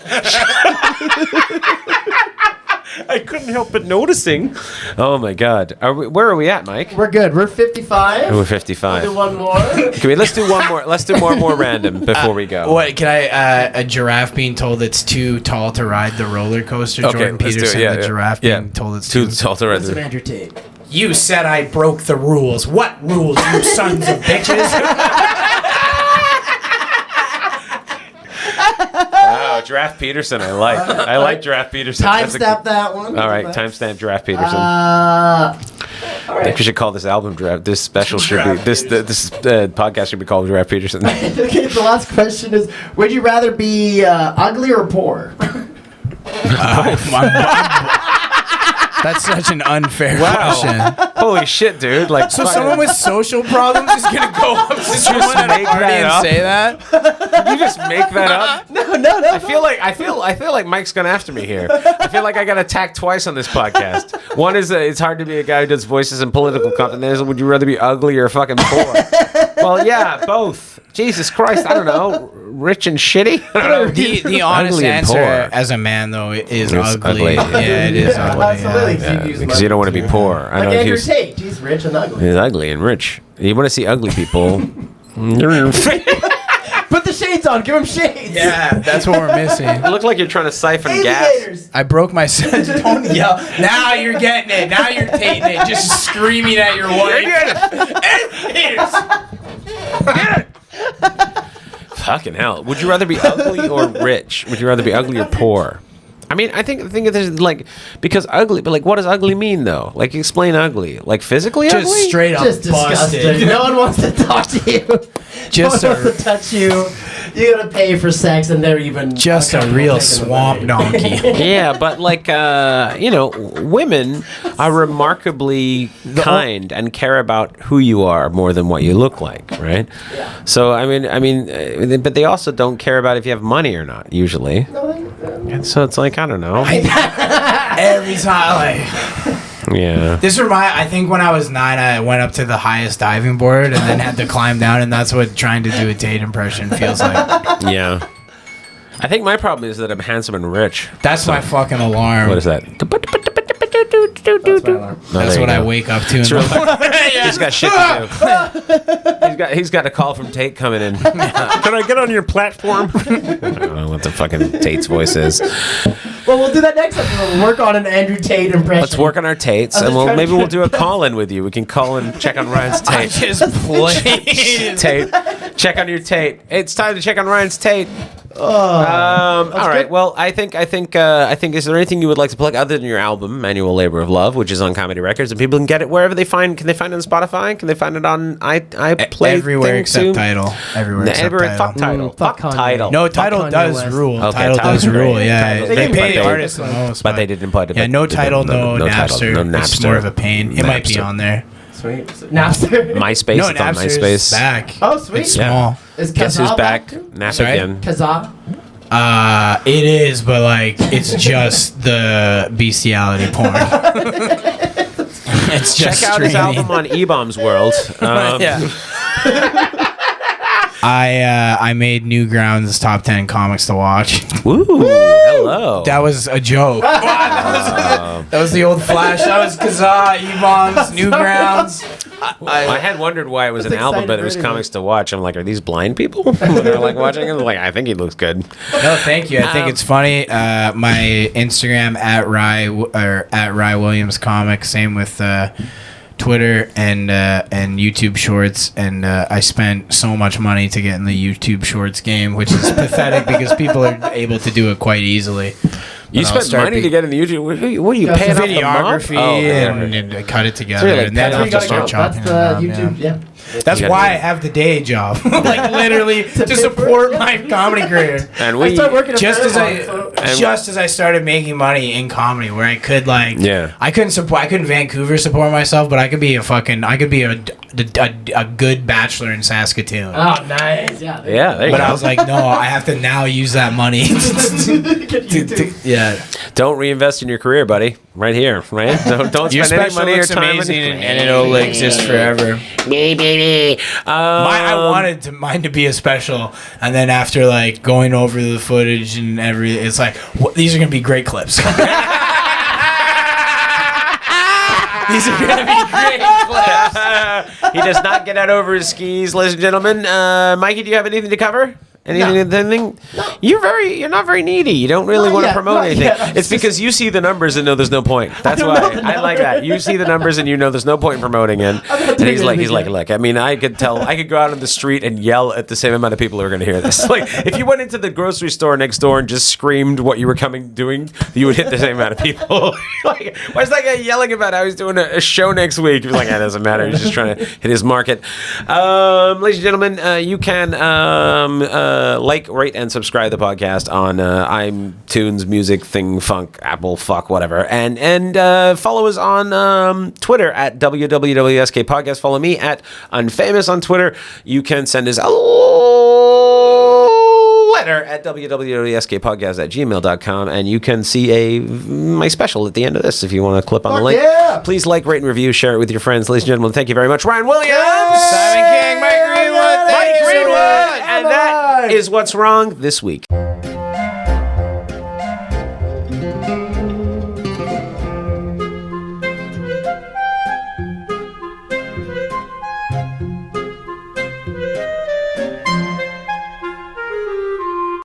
I couldn't help but noticing. Oh my God, where are we at, Mike? We're good. We're 55. We're 55. Do one more. Can we? Let's do one more. Let's do more random before we go. What can I? A giraffe being told it's too tall to ride the roller coaster. Okay, Jordan let's do it. Peterson, Yeah, the yeah. giraffe Yeah. being told it's Too too. tall to ride Listen, the. Andrew Tate. You said I broke the rules. What rules, you sons of bitches? Wow, Giraffe Peterson. I like Giraffe Peterson. That's a Timestamp good- that one. All right, timestamp Giraffe Peterson. All I right. think we should call this album Giraffe. This special should be this podcast should be called Giraffe Peterson. Okay, the last question is: would you rather be ugly or poor? That's such an unfair Wow. question. Holy shit, dude! Like, So someone with social problems is gonna go up to someone at a make party that and up? say that? Did you just make that up? No. I feel like Mike's going after me here. I feel like I got attacked twice on this podcast. One is it's hard to be a guy who does voices in political content. And would you rather be ugly or fucking poor? Well, yeah, both. Jesus Christ, I don't know. Rich and shitty. I don't know. The honest Ugly and answer poor. as a man though is It's ugly. ugly. Yeah, it is ugly. Absolutely. Yeah. You'd use Because you don't want to be poor. I Like know if Andrew he's Tate. He's rich and ugly. he's ugly and rich. You want to see ugly people? Put the shades on. Give him shades. Yeah, that's what we're missing. You look like you're trying to siphon gas. Aviators. I broke my set. Don't yell. Now you're getting it. Now you're taking it. Just screaming at your wife. Fucking hell. Would you rather be ugly or rich? Would you rather be ugly or poor? I mean, I think there's like, because ugly, but like, what does ugly mean though? Like, explain ugly. Like physically ugly? Just straight up Just disgusting. busted. No one wants to talk to you. Just no one wants to touch you. You gotta pay for sex, and they're even Just a uncomfortable real taking the swamp money. donkey. Yeah, but like, women are remarkably kind and care about who you are more than what you look like, right? Yeah. So, but they also don't care about if you have money or not, usually. And so it's like, I don't know. Every time. Yeah. I think when I was 9, I went up to the highest diving board and then had to climb down, and that's what trying to do a Tate impression feels like. Yeah. I think my problem is that I'm handsome and rich. That's my fucking alarm. What is that? That's my alarm. No, That's there what you I go. wake up to. In Sure. the He's got shit to do. He's got a call from Tate coming in. Can I get on your platform? I don't know what the fucking Tate's voice is. Well, we'll do that next episode. We'll work on an Andrew Tate impression. Let's work on our Tates, and maybe we'll do a call-in with you. We can call and check on Ryan's I Tate. just played. Tate, check on your Tate. It's time to check on Ryan's Tate. All right. Well, I think. Is there anything you would like to plug other than your album, Manual Labor of Love, which is on Comedy Records, and people can get it wherever they find? Can they find it on Spotify? Can they find it on iPlay? Everywhere except Tidal. Everywhere except Tidal. Fuck Tidal. No, Tidal does rule. Okay, Tidal does rule. great. Yeah, Tidal- they pay but artists the most, but they didn't put it. Yeah, no Tidal, no Napster. No Napster. It's more of a pain. It might be Napster. on there. Sweet. MySpace. MySpace. No, It's on Napster's MySpace. back. Oh, sweet. It's Yeah. small. Is Guess who's Kazaa back? too? Nap Sorry? again. Kazaa. It is, but like it's just the bestiality porn. It's just Check out his streaming. album on E-Bombs World. Yeah. I made Newgrounds top 10 comics to watch. Woo! Hello. That was a joke. that was the old Flash. That was Kazaa, E-Bombs, Newgrounds. I had wondered why it was an That's album, but exciting it was radio. comics to watch. I'm like, are these blind people? When they're like watching it, I'm like, I think he looks good. No, thank you. I think it's funny. My Instagram at Rye Williams Comics. Same with Twitter and YouTube Shorts. And I spent so much money to get in the YouTube Shorts game, which is pathetic because people are able to do it quite easily. You But I'll spent start money to get in the YouTube. What are you Yeah, paying off the videography month? and cut it together, So you're like and then paying I off have the to start chopping That's it the down, YouTube. Yeah. That's You gotta why do I it. have the day job, like literally to support my comedy career. And I we started working at Just as Paramount, I started making money in comedy, where I could like, Yeah. I couldn't Vancouver support myself, but I could be a good bachelor in Saskatoon. Oh, nice. Yeah. Yeah, there you But go. I was like, no, I have to now use that money. Yeah, Don't reinvest in your career, buddy. Right here, right? Don't your spend any special money or looks time. amazing, and it'll exist forever. I wanted mine to be a special, and then after like going over the footage and it's like these are gonna be great clips. These are gonna be great clips. He does not get out over his skis, ladies and gentlemen. Mikey, do you have anything to cover? Anything? You're not very needy. You don't really Not want to yet, promote not anything. yet. It's because you see the numbers and know there's no point. That's why I like that. You see the numbers and you know there's no point in promoting it. And he's like, look. I mean, I could tell. I could go out on the street and yell at the same amount of people who are going to hear this. Like, if you went into the grocery store next door and just screamed what you were doing, you would hit the same amount of people. Like, why's that guy yelling about how he's doing a show next week? He was like, it doesn't matter. He's just trying to hit his market. Ladies and gentlemen, you can like, rate, and subscribe to the podcast on iTunes, Music, Thing, Funk, Apple, Fuck, whatever. And follow us on Twitter at WWWSK Podcast. Follow me at Unfamous on Twitter. You can send us a letter at www.skpodcast@gmail.com, and you can see my special at the end of this if you want to clip on the link. yeah. Please like, rate, and review. Share it with your friends. Ladies and gentlemen, thank you very much. Ryan Williams! Simon King, Mike Greenwood, Mike Greenwood! And that is what's wrong this week.